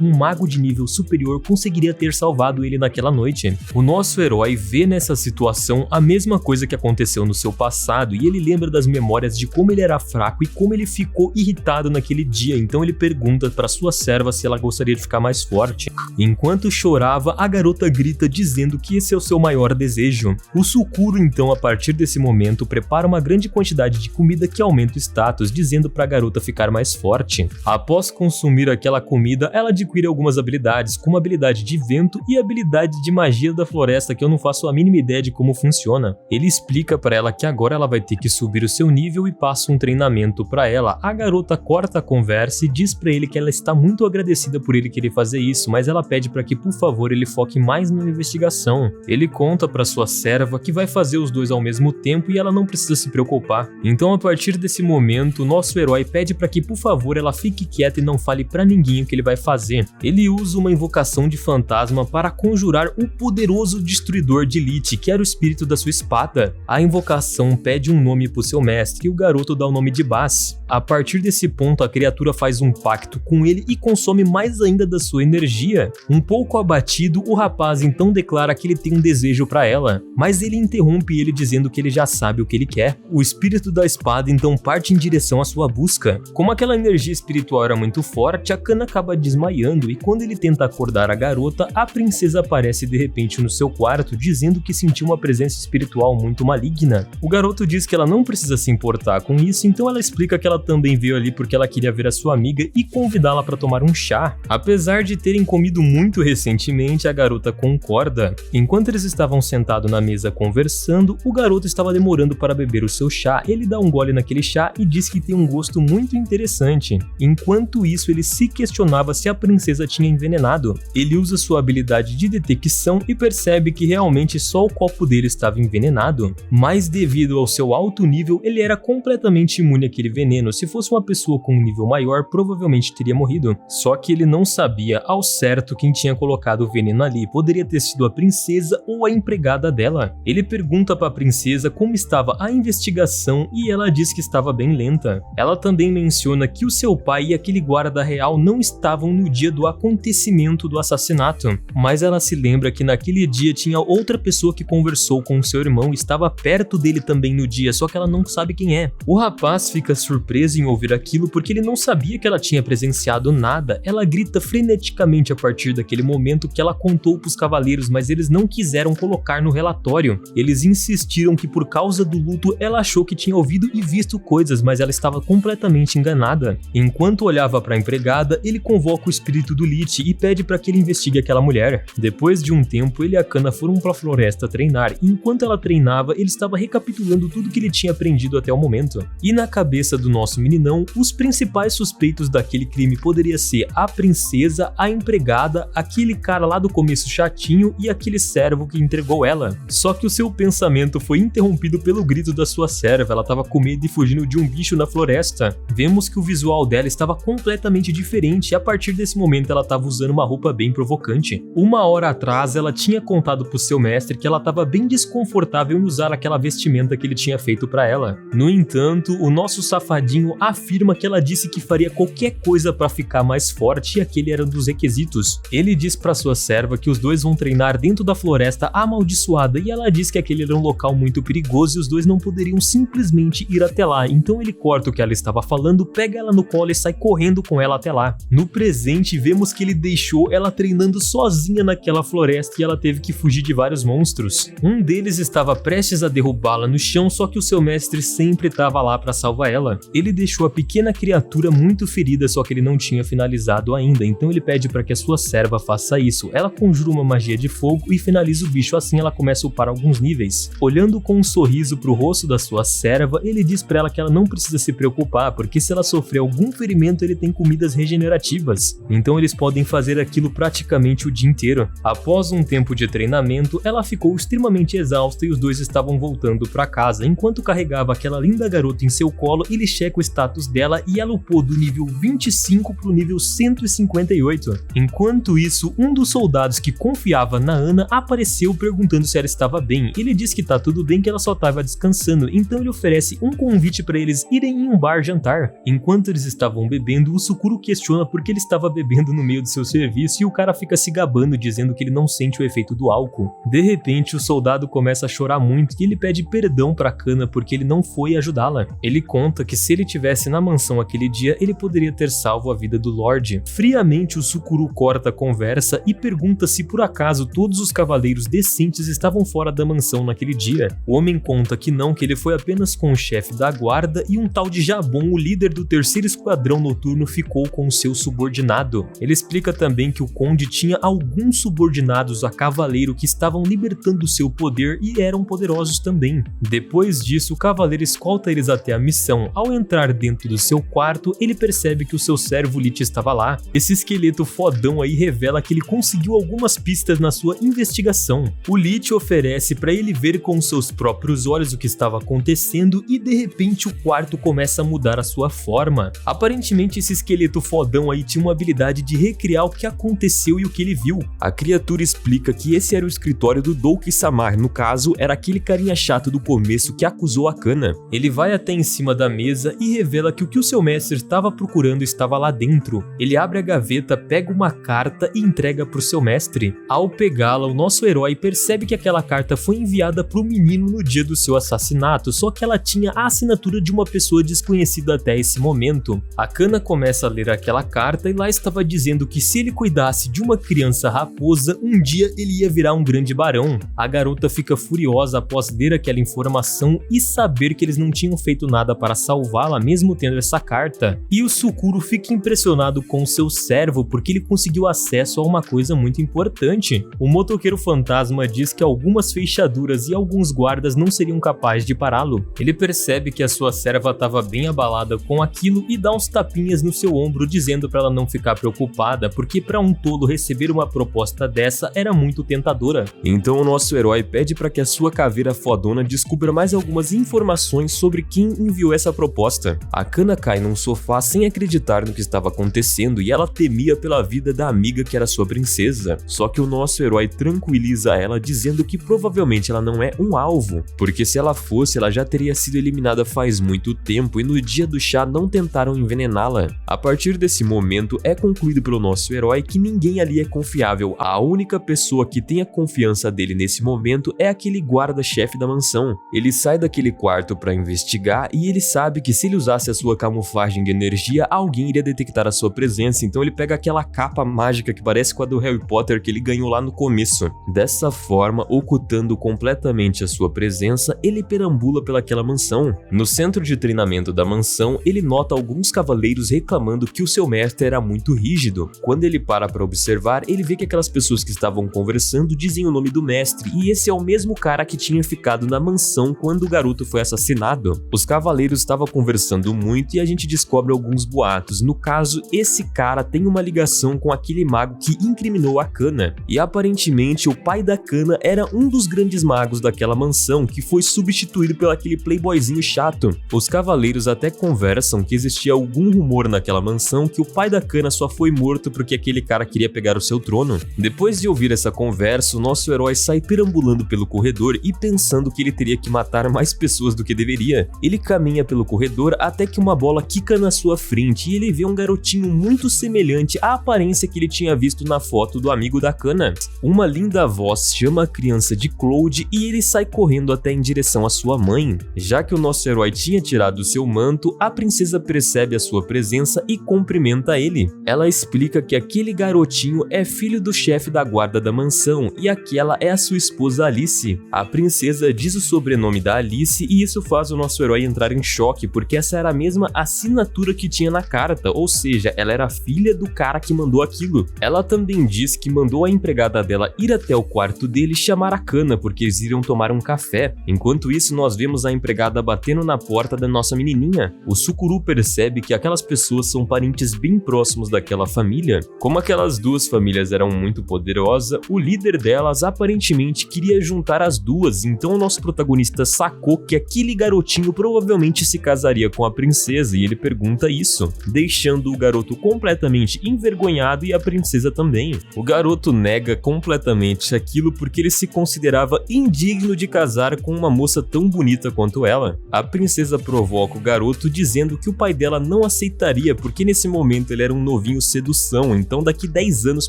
um mago de nível superior conseguiria ter salvado ele naquela noite. O nosso herói vê nessa situação a mesma coisa que aconteceu no seu passado e ele lembra das memórias de como ele era fraco e como ele ficou irritado naquele dia, então ele pergunta para sua serva se ela gostaria de ficar mais forte. Enquanto chorava, a garota grita dizendo que esse é o seu maior desejo. O Sukuro então, a partir desse momento, prepara uma grande quantidade de comida que aumenta o status, dizendo para a garota ficar mais forte. Após consumir aquela comida, ela adquire algumas habilidades, como a habilidade de vento e a habilidade de magia da floresta, que eu não faço a mínima ideia de como funciona. Ele explica para ela que agora ela vai ter que subir o seu nível e passa um treinamento para ela. A garota corta a conversa e diz para ele que ela está muito agradecida por ele querer fazer isso, mas ela pede para que por favor ele foque mais na investigação. Ele conta para sua serva que vai fazer os dois ao mesmo tempo e ela não precisa se preocupar. Então, a partir desse momento, nosso herói pede para que por favor ela fique quieta e não fale para ninguém o que ele vai fazer. Ele usa uma invocação de fantasma para conjurar o poderoso destruidor de Elite, que era o espírito da sua espada. A invocação pede um nome para o seu mestre e o garoto dá o nome de Bass. A partir desse ponto, a criatura faz um pacto com ele e consome mais ainda da sua energia. Um pouco abatido, o rapaz então declara que ele tem um desejo para ela, mas ele interrompe ele dizendo que ele já sabe o que ele quer. O espírito da espada então parte em direção à sua busca. Como aquela energia espiritual era muito forte, a Kana acaba desmaiando e quando ele tenta acordar a garota, a princesa aparece de repente no seu quarto dizendo que sentiu uma presença espiritual muito maligna. O garoto diz que ela não precisa se importar com isso, então ela explica que ela também veio ali porque ela queria ver a sua amiga e convidá-la para tomar um chá. Apesar de terem comido muito recentemente, a garota concorda. Enquanto eles estavam sentados na mesa conversando, o garoto estava demorando para beber o seu chá. Ele dá um gole naquele chá e diz que tem um gosto muito interessante. Enquanto isso, ele se questionava se a princesa tinha envenenado. Ele usa sua habilidade de detecção e percebe que realmente só o copo dele estava envenenado, mas devido ao seu alto nível, ele era completamente imune àquele veneno. Se fosse uma pessoa com um nível maior, provavelmente teria morrido. Só que ele não sabia ao certo quem tinha colocado o veneno ali. Poderia ter sido a princesa ou a empregada dela. Ele pergunta para a princesa como estava a investigação e ela diz que estava bem lenta. Ela também menciona que o seu pai e aquele guarda real não estavam no dia do acontecimimento do assassinato, mas ela se lembra que naquele dia tinha outra pessoa que conversou com seu irmão e estava perto dele também no dia, só que ela não sabe quem é. O rapaz fica surpreso em ouvir aquilo porque ele não sabia que ela tinha presenciado nada. Ela grita freneticamente a partir daquele momento que ela contou para os cavaleiros, mas eles não quiseram colocar no relatório. Eles insistiram que por causa do luto ela achou que tinha ouvido e visto coisas, mas ela estava completamente enganada. Enquanto olhava para a empregada, ele convoca o espírito do Lich e pede para que ele investigue aquela mulher. Depois de um tempo, ele e a Kana Akana foram pra floresta treinar, e enquanto ela treinava, ele estava recapitulando tudo que ele tinha aprendido até o momento. E na cabeça do nosso meninão, os principais suspeitos daquele crime poderia ser a princesa, a empregada, aquele cara lá do começo chatinho e aquele servo que entregou ela. Só que o seu pensamento foi interrompido pelo grito da sua serva. Ela estava com medo e fugindo de um bicho na floresta. Vemos que o visual dela estava completamente diferente e a partir desse momento ela estava usando uma roupa bem provocante. Uma hora atrás ela tinha contado pro seu mestre que ela estava bem desconfortável em usar aquela vestimenta que ele tinha feito para ela. No entanto, o nosso safadinho afirma que ela disse que faria qualquer coisa para ficar mais forte e aquele era um dos requisitos. Ele diz para sua serva que os dois vão treinar dentro da floresta amaldiçoada e ela diz que aquele era um local muito perigoso e os dois não poderiam simplesmente ir até lá. Então ele corta o que ela estava falando, pega ela no colo e sai correndo com ela até lá. No presente, vemos que ele deixou ela treinando sozinha naquela floresta e ela teve que fugir de vários monstros. Um deles estava prestes a derrubá-la no chão, só que o seu mestre sempre estava lá para salvar ela. Ele deixou a pequena criatura muito ferida, só que ele não tinha finalizado ainda, então ele pede para que a sua serva faça isso. Ela conjura uma magia de fogo e finaliza o bicho, assim ela começa a upar alguns níveis. Olhando com um sorriso pro rosto da sua serva, ele diz para ela que ela não precisa se preocupar, porque se ela sofrer algum ferimento ele tem comidas regenerativas, então eles podem fazer aquilo praticamente o dia inteiro. Após um tempo de treinamento, ela ficou extremamente exausta e os dois estavam voltando para casa. Enquanto carregava aquela linda garota em seu colo, ele checa o status dela e ela upou do nível 25 pro nível 158. Enquanto isso, um dos soldados que confiava na Ana apareceu perguntando se ela estava bem. Ele diz que tá tudo bem, que ela só estava descansando, então ele oferece um convite para eles irem em um bar jantar. Enquanto eles estavam bebendo, o Sukuro questiona por que ele estava bebendo no meio do seu serviço e o cara fica se gabando dizendo que ele não sente o efeito do álcool. De repente, o soldado começa a chorar muito e ele pede perdão para Akana porque ele não foi ajudá-la. Ele conta que se ele tivesse na mansão aquele dia, ele poderia ter salvo a vida do Lorde. Friamente, o Sukuro corta a conversa e pergunta se por acaso todos os cavaleiros decentes estavam fora da mansão naquele dia. O homem conta que não, que ele foi apenas com o chefe da guarda e um tal de Jabon, o líder do terceiro esquadrão noturno, ficou com o seu subordinado. Ele explica também que o conde tinha alguns subordinados a cavaleiro que estavam libertando seu poder e eram poderosos também. Depois disso, o cavaleiro escolta eles até a missão. Ao entrar dentro do seu quarto, ele percebe que o seu servo Lich estava lá. Esse esqueleto fodão aí revela que ele conseguiu algumas pistas na sua investigação. O Lich oferece para ele ver com seus próprios olhos o que estava acontecendo e de repente o quarto começa a mudar a sua forma. Aparentemente esse esqueleto fodão aí tinha uma habilidade de recriar o que aconteceu e o que ele viu. A criatura explica que esse era o escritório do Douki-sama, no caso era aquele carinha chato do começo que acusou a Akana. Ele vai até em cima da mesa e revela que o o seu mestre estava procurando estava lá dentro. Ele abre a gaveta, pega uma carta e entrega para o seu mestre. Ao pegá-la, o nosso herói percebe que aquela carta foi enviada para o menino no dia do seu assassinato, só que ela tinha a assinatura de uma pessoa desconhecida até esse momento. Akana começa a ler aquela carta e lá estava dizendo que se ele cuidasse de uma criança raposa, um dia ele ia virar um grande barão. A garota fica furiosa após ler aquela informação e saber que eles não tinham feito nada para salvá-la mesmo tendo essa carta. E o Sukuro fica impressionado com seu servo porque ele conseguiu acesso a uma coisa muito importante. O motoqueiro fantasma diz que algumas fechaduras e alguns guardas não seriam capazes de pará-lo. Ele percebe que a sua serva estava bem abalada com aquilo e dá uns tapinhas no seu ombro dizendo para ela não ficar preocupada, porque para um tolo receber uma proposta dessa era muito tentadora. Então o nosso herói pede para que a sua caveira fodona descubra mais algumas informações sobre quem enviou essa proposta. Akana cai num sofá sem acreditar no que estava acontecendo e ela temia pela vida da amiga que era sua princesa. Só que o nosso herói tranquiliza ela dizendo que provavelmente ela não é um alvo, porque se ela fosse, ela já teria sido eliminada faz muito tempo e no dia do chá não tentaram envenená-la. A partir desse momento é concluído pelo nosso herói que ninguém ali é confiável. A única pessoa que tem a confiança dele nesse momento é aquele guarda-chefe da mansão. Ele sai daquele quarto para investigar e ele sabe que se ele usasse a sua camuflagem de energia, alguém iria detectar a sua presença, então ele pega aquela capa mágica que parece com a do Harry Potter que ele ganhou lá no começo. Dessa forma, ocultando completamente a sua presença, ele perambula pelaquela mansão. No centro de treinamento da mansão, ele nota alguns cavaleiros reclamando que o seu mestre era muito rígido. Quando ele para observar, ele vê que aquelas pessoas que estavam conversando conversando dizem o nome do mestre, e esse é o mesmo cara que tinha ficado na mansão quando o garoto foi assassinado. Os cavaleiros estavam conversando muito e a gente descobre alguns boatos. No caso, esse cara tem uma ligação com aquele mago que incriminou a Kana, e aparentemente o pai da Kana era um dos grandes magos daquela mansão que foi substituído pelo aquele playboyzinho chato. Os cavaleiros até conversam que existia algum rumor naquela mansão que o pai da Kana só foi morto porque aquele cara queria pegar o seu trono. Depois de ouvir essa conversa, o nosso herói sai perambulando pelo corredor e pensando que ele teria que matar mais pessoas do que deveria. Ele caminha pelo corredor até que uma bola quica na sua frente e ele vê um garotinho muito semelhante à aparência que ele tinha visto na foto do amigo da Kana. Uma linda voz chama a criança de Cloud e ele sai correndo até em direção à sua mãe. Já que o nosso herói tinha tirado seu manto, a princesa percebe a sua presença e cumprimenta ele. Ela explica que aquele garotinho é filho do chefe da guarda da mansão e aquela é a sua esposa Alice. A princesa diz o sobrenome da Alice e isso faz o nosso herói entrar em choque, porque essa era a mesma assinatura que tinha na carta, ou seja, ela era filha do cara que mandou aquilo. Ela também diz que mandou a empregada dela ir até o quarto dele e chamar a Kana, porque eles iriam tomar um café. Enquanto isso, nós vemos a empregada batendo na porta da nossa menininha. O Sukuru percebe que aquelas pessoas são parentes bem próximos daquela família. Como aquelas duas famílias eram muito poderosas, o líder delas aparentemente queria juntar as duas, então o nosso protagonista sacou que aquele garotinho provavelmente se casaria com a princesa e ele pergunta isso, deixando o garoto completamente envergonhado e a princesa também. O garoto nega completamente aquilo porque ele se considerava indigno de casar com uma moça tão bonita quanto ela. A princesa provoca o garoto dizendo que o pai dela não aceitaria porque nesse momento ele era um novinho sedução, então daqui 10 anos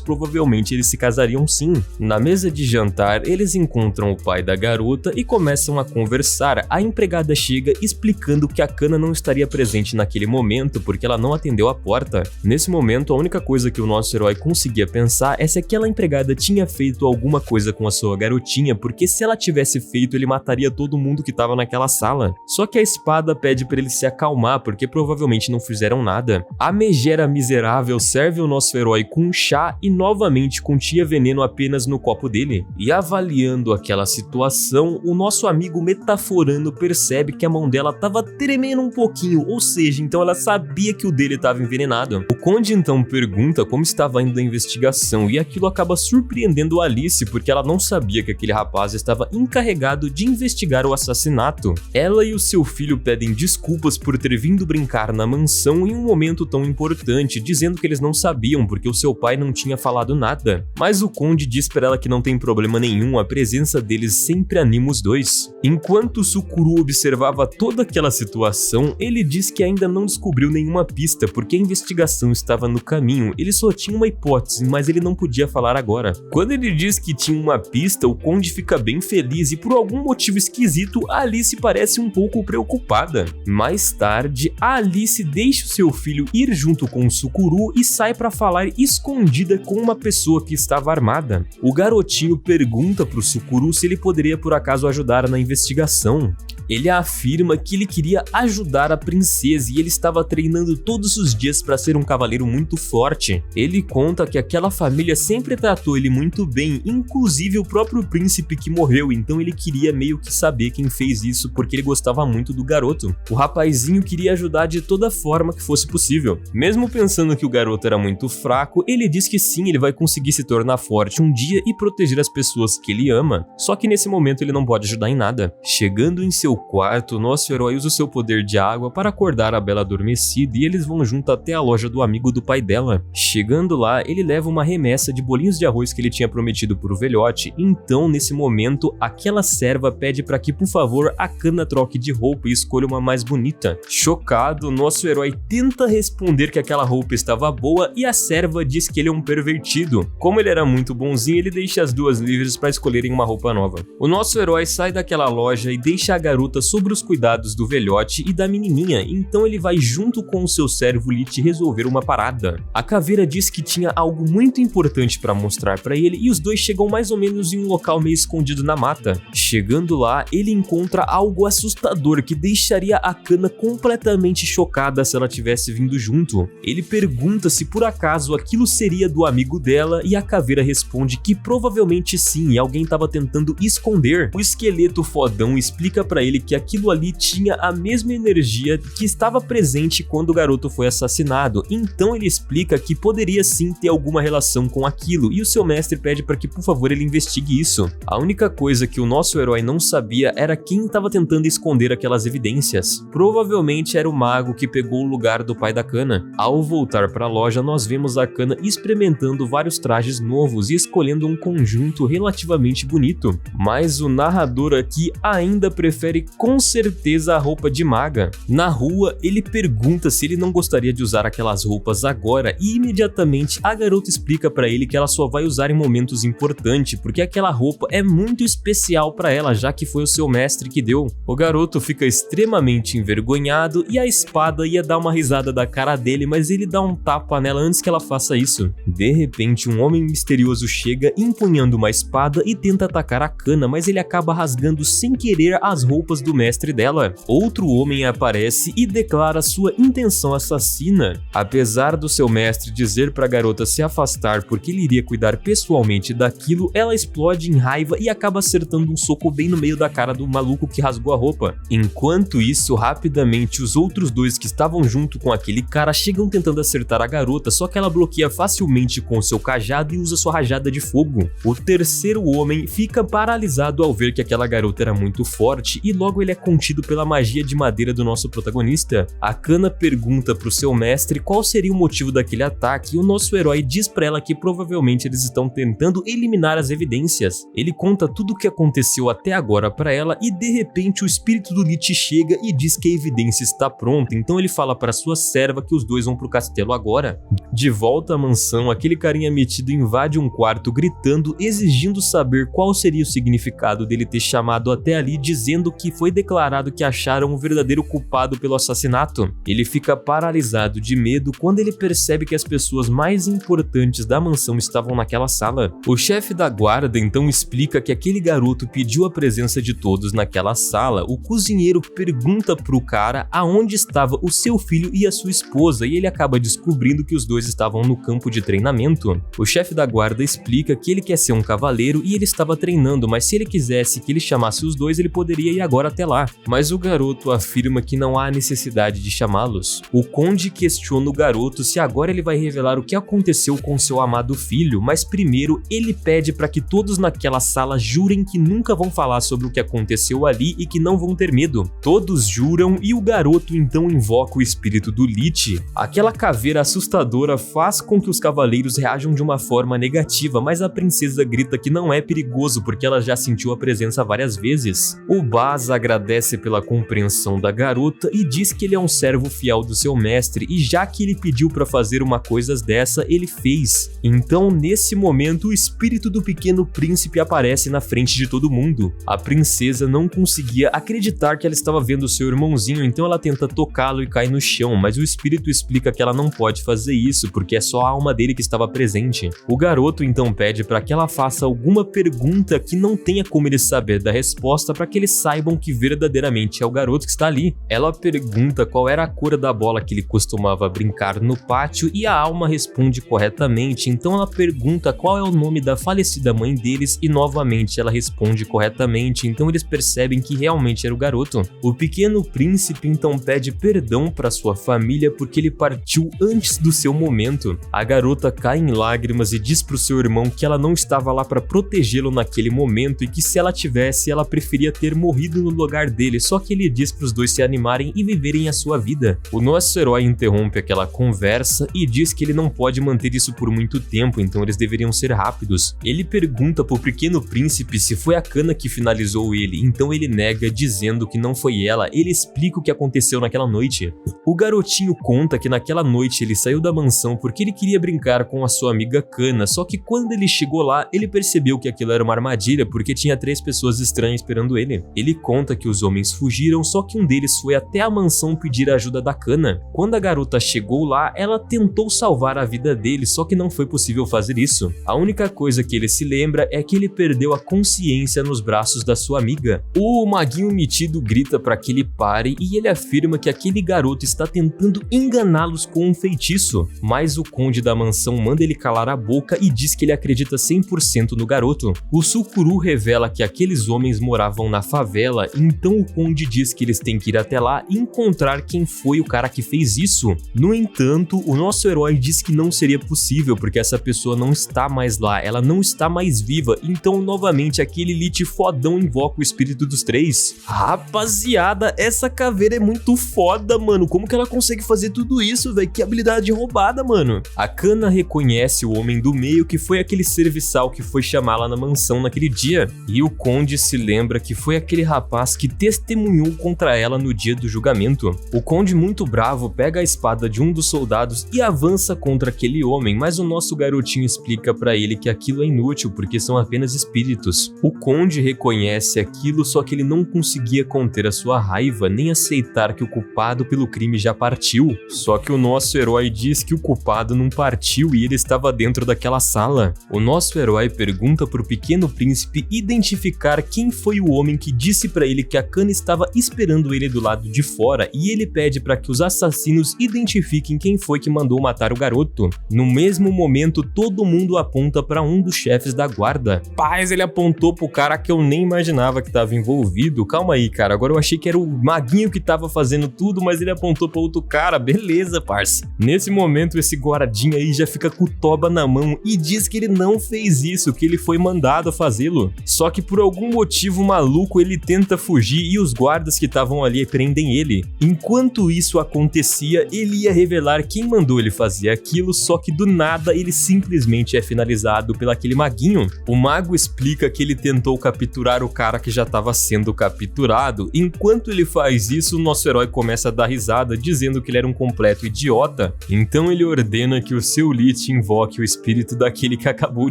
provavelmente eles se casariam sim. Na mesa de jantar, eles encontram o pai da garota e começam a conversar. A empregada chega explicando que a Kana não estaria presente naquele momento porque ela não atendeu a porta. Nesse momento, a única coisa que o nosso herói conseguia pensar é se aquela empregada tinha feito alguma coisa com a sua garotinha, porque se ela tivesse feito, ele mataria todo mundo que estava naquela sala. Só que a espada pede para ele se acalmar, porque provavelmente não fizeram nada. A megera miserável serve o nosso herói com um chá e novamente continha veneno apenas no copo dele. E avaliando aquela situação, o nosso amigo metaforando percebe que a mão dela estava tremendo um pouquinho, ou seja, então ela sabia que o dele estava envenenado. O conde então pergunta como estava indo a investigação e aquilo acaba surpreendendo a Alice porque ela não sabia que aquele rapaz estava encarregado de investigar o assassinato. Ela e o seu filho pedem desculpas por ter vindo brincar na mansão em um momento tão importante, dizendo que eles não sabiam porque o seu pai não tinha falado nada. Mas o conde diz para ela que não tem problema nenhum, a presença deles sempre anima os dois. Enquanto o Sukuru observava toda aquela situação, ele diz que ainda não descobriu nenhuma pista porque a investigação estava no caminho, ele só tinha uma hipótese, mas ele não podia falar agora. Quando ele diz que tinha uma pista, o conde fica bem feliz e por algum motivo esquisito, a Alice parece um pouco preocupada. Mais tarde, a Alice deixa o seu filho ir junto com o Sukuru e sai para falar escondida com uma pessoa que estava armada. O garotinho pergunta pro Sukuru se ele poderia por acaso ajudar na investigação. Ele afirma que ele queria ajudar a princesa e ele estava treinando todos os dias para ser um cavaleiro muito forte. Ele conta que aquela família sempre tratou ele muito bem, inclusive o próprio príncipe que morreu, então ele queria meio que saber quem fez isso porque ele gostava muito do garoto. O rapazinho queria ajudar de toda forma que fosse possível. Mesmo pensando que o garoto era muito fraco, ele diz que sim, ele vai conseguir se tornar forte um dia e proteger as pessoas que ele ama. Só que nesse momento ele não pode ajudar em nada. Chegando em seu quarto, nosso herói usa o seu poder de água para acordar a Bela adormecida e eles vão junto até a loja do amigo do pai dela. Chegando lá, ele leva uma remessa de bolinhos de arroz que ele tinha prometido pro velhote, então nesse momento, aquela serva pede para que por favor a Kana troque de roupa e escolha uma mais bonita. Chocado, nosso herói tenta responder que aquela roupa estava boa e a serva diz que ele é um pervertido. Como ele era muito bonzinho, ele deixa as duas livres para escolherem uma roupa nova. O nosso herói sai daquela loja e deixa a garota garota sobre os cuidados do velhote e da menininha, então ele vai junto com o seu servo Lich resolver uma parada. A caveira diz que tinha algo muito importante para mostrar para ele e os dois chegam mais ou menos em um local meio escondido na mata. Chegando lá, ele encontra algo assustador que deixaria a Kana completamente chocada se ela tivesse vindo junto. Ele pergunta se por acaso aquilo seria do amigo dela e a caveira responde que provavelmente sim, e alguém estava tentando esconder. O esqueleto fodão explica para ele que aquilo ali tinha a mesma energia que estava presente quando o garoto foi assassinado, então ele explica que poderia sim ter alguma relação com aquilo, e o seu mestre pede para que por favor ele investigue isso. A única coisa que o nosso herói não sabia era quem estava tentando esconder aquelas evidências. Provavelmente era o mago que pegou o lugar do pai da Kana. Ao voltar para a loja, nós vemos a Kana experimentando vários trajes novos e escolhendo um conjunto relativamente bonito, mas o narrador aqui ainda prefere com certeza a roupa de maga. Na rua, ele pergunta se ele não gostaria de usar aquelas roupas agora e imediatamente a garota explica para ele que ela só vai usar em momentos importantes, porque aquela roupa é muito especial para ela, já que foi o seu mestre que deu. O garoto fica extremamente envergonhado e a espada ia dar uma risada da cara dele, mas ele dá um tapa nela antes que ela faça isso. De repente, um homem misterioso chega empunhando uma espada e tenta atacar a Kana, mas ele acaba rasgando sem querer as roupas do mestre dela. Outro homem aparece e declara sua intenção assassina. Apesar do seu mestre dizer para a garota se afastar porque ele iria cuidar pessoalmente daquilo, ela explode em raiva e acaba acertando um soco bem no meio da cara do maluco que rasgou a roupa. Enquanto isso, rapidamente os outros dois que estavam junto com aquele cara chegam tentando acertar a garota, só que ela bloqueia facilmente com seu cajado e usa sua rajada de fogo. O terceiro homem fica paralisado ao ver que aquela garota era muito forte e logo ele é contido pela magia de madeira do nosso protagonista. A Kana pergunta pro seu mestre qual seria o motivo daquele ataque e o nosso herói diz pra ela que provavelmente eles estão tentando eliminar as evidências. Ele conta tudo o que aconteceu até agora pra ela e de repente o espírito do Lich chega e diz que a evidência está pronta, então ele fala para sua serva que os dois vão pro castelo agora. De volta à mansão, aquele carinha metido invade um quarto gritando, exigindo saber qual seria o significado dele ter chamado até ali, dizendo que foi declarado que acharam o verdadeiro culpado pelo assassinato. Ele fica paralisado de medo quando ele percebe que as pessoas mais importantes da mansão estavam naquela sala. O chefe da guarda então explica que aquele garoto pediu a presença de todos naquela sala. O cozinheiro pergunta pro cara aonde estava o seu filho e a sua esposa e ele acaba descobrindo que os dois estavam no campo de treinamento. O chefe da guarda explica que ele quer ser um cavaleiro e ele estava treinando, mas se ele quisesse que ele chamasse os dois, ele poderia ir agora até lá. Mas o garoto afirma que não há necessidade de chamá-los. O conde questiona o garoto se agora ele vai revelar o que aconteceu com seu amado filho, mas primeiro ele pede para que todos naquela sala jurem que nunca vão falar sobre o que aconteceu ali e que não vão ter medo. Todos juram e o garoto então invoca o espírito do Lich. Aquela caveira assustadora faz com que os cavaleiros reajam de uma forma negativa, mas a princesa grita que não é perigoso porque ela já sentiu a presença várias vezes. O Baz agradece pela compreensão da garota e diz que ele é um servo fiel do seu mestre e já que ele pediu para fazer uma coisa dessa, ele fez. Então nesse momento o espírito do pequeno príncipe aparece na frente de todo mundo. A princesa não conseguia acreditar que ela estava vendo seu irmãozinho, então ela tenta tocá-lo e cai no chão, mas o espírito explica que ela não pode fazer isso porque é só a alma dele que estava presente. O garoto então pede para que ela faça alguma pergunta que não tenha como ele saber da resposta para que eles saibam que verdadeiramente é o garoto que está ali. Ela pergunta qual era a cor da bola que ele costumava brincar no pátio e a alma responde corretamente, então ela pergunta qual é o nome da falecida mãe deles e novamente ela responde corretamente, então eles percebem que realmente era o garoto. O pequeno príncipe então pede perdão para sua família porque ele partiu antes do seu momento. A garota cai em lágrimas e diz pro seu irmão que ela não estava lá para protegê-lo naquele momento e que se ela tivesse, ela preferia ter morrido no lugar dele, só que ele diz pros dois se animarem e viverem a sua vida. O nosso herói interrompe aquela conversa e diz que ele não pode manter isso por muito tempo, então eles deveriam ser rápidos. Ele pergunta pro pequeno príncipe se foi a Kana que finalizou ele, então ele nega dizendo que não foi ela. Ele explica o que aconteceu naquela noite. O garotinho conta que naquela noite ele saiu da mansão porque ele queria brincar com a sua amiga Kana, só que quando ele chegou lá, ele percebeu que aquilo era uma armadilha porque tinha 3 pessoas estranhas esperando ele. Ele conta que os homens fugiram, só que um deles foi até a mansão pedir a ajuda da Kana. Quando a garota chegou lá, ela tentou salvar a vida dele, só que não foi possível fazer isso. A única coisa que ele se lembra é que ele perdeu a consciência nos braços da sua amiga. O maguinho metido grita para que ele pare e ele afirma que aquele garoto está tentando enganá-los com um feitiço, mas o conde da mansão manda ele calar a boca e diz que ele acredita 100% no garoto. O Sukuru revela que aqueles homens moravam na favela, então o conde diz que eles têm que ir até lá e encontrar quem foi o cara que fez isso. No entanto, o nosso herói diz que não seria possível porque essa pessoa não está mais lá, ela não está mais viva, então novamente aquele Lich fodão invoca o espírito dos três. Rapaziada, essa caveira é muito foda, mano, como que ela consegue fazer tudo isso, velho? Que habilidade roubada, mano. A Kana reconhece o homem do meio, que foi aquele serviçal que foi chamá-la na mansão naquele dia, e o conde se lembra que foi aquele rapaz que testemunhou contra ela no dia do julgamento. O conde, muito bravo, pega a espada de um dos soldados e avança contra aquele homem, mas o nosso garotinho explica pra ele que aquilo é inútil porque são apenas espíritos. O conde reconhece aquilo, só que ele não conseguia conter a sua raiva nem aceitar que o culpado pelo crime já partiu. Só que o nosso herói diz que o culpado não partiu e ele estava dentro daquela sala. O nosso herói pergunta pro pequeno príncipe identificar quem foi o homem que disse pra ele que a Kana estava esperando ele do lado de fora, e ele pede para que os assassinos identifiquem quem foi que mandou matar o garoto. No mesmo momento, todo mundo aponta para um dos chefes da guarda. Paz, ele apontou pro cara que eu nem imaginava que estava envolvido. Calma aí, cara, agora eu achei que era o maguinho que estava fazendo tudo, mas ele apontou para outro cara. Beleza, parça. Nesse momento, esse guardinha aí já fica com o toba na mão e diz que ele não fez isso, que ele foi mandado a fazê-lo. Só que por algum motivo maluco ele tenta fugir e os guardas que estavam ali prendem ele. Enquanto isso acontecia, ele ia revelar quem mandou ele fazer aquilo, só que do nada ele simplesmente é finalizado pelo aquele maguinho. O mago explica que ele tentou capturar o cara que já estava sendo capturado. Enquanto ele faz isso, o nosso herói começa a dar risada, dizendo que ele era um completo idiota. Então ele ordena que o seu Lich invoque o espírito daquele que acabou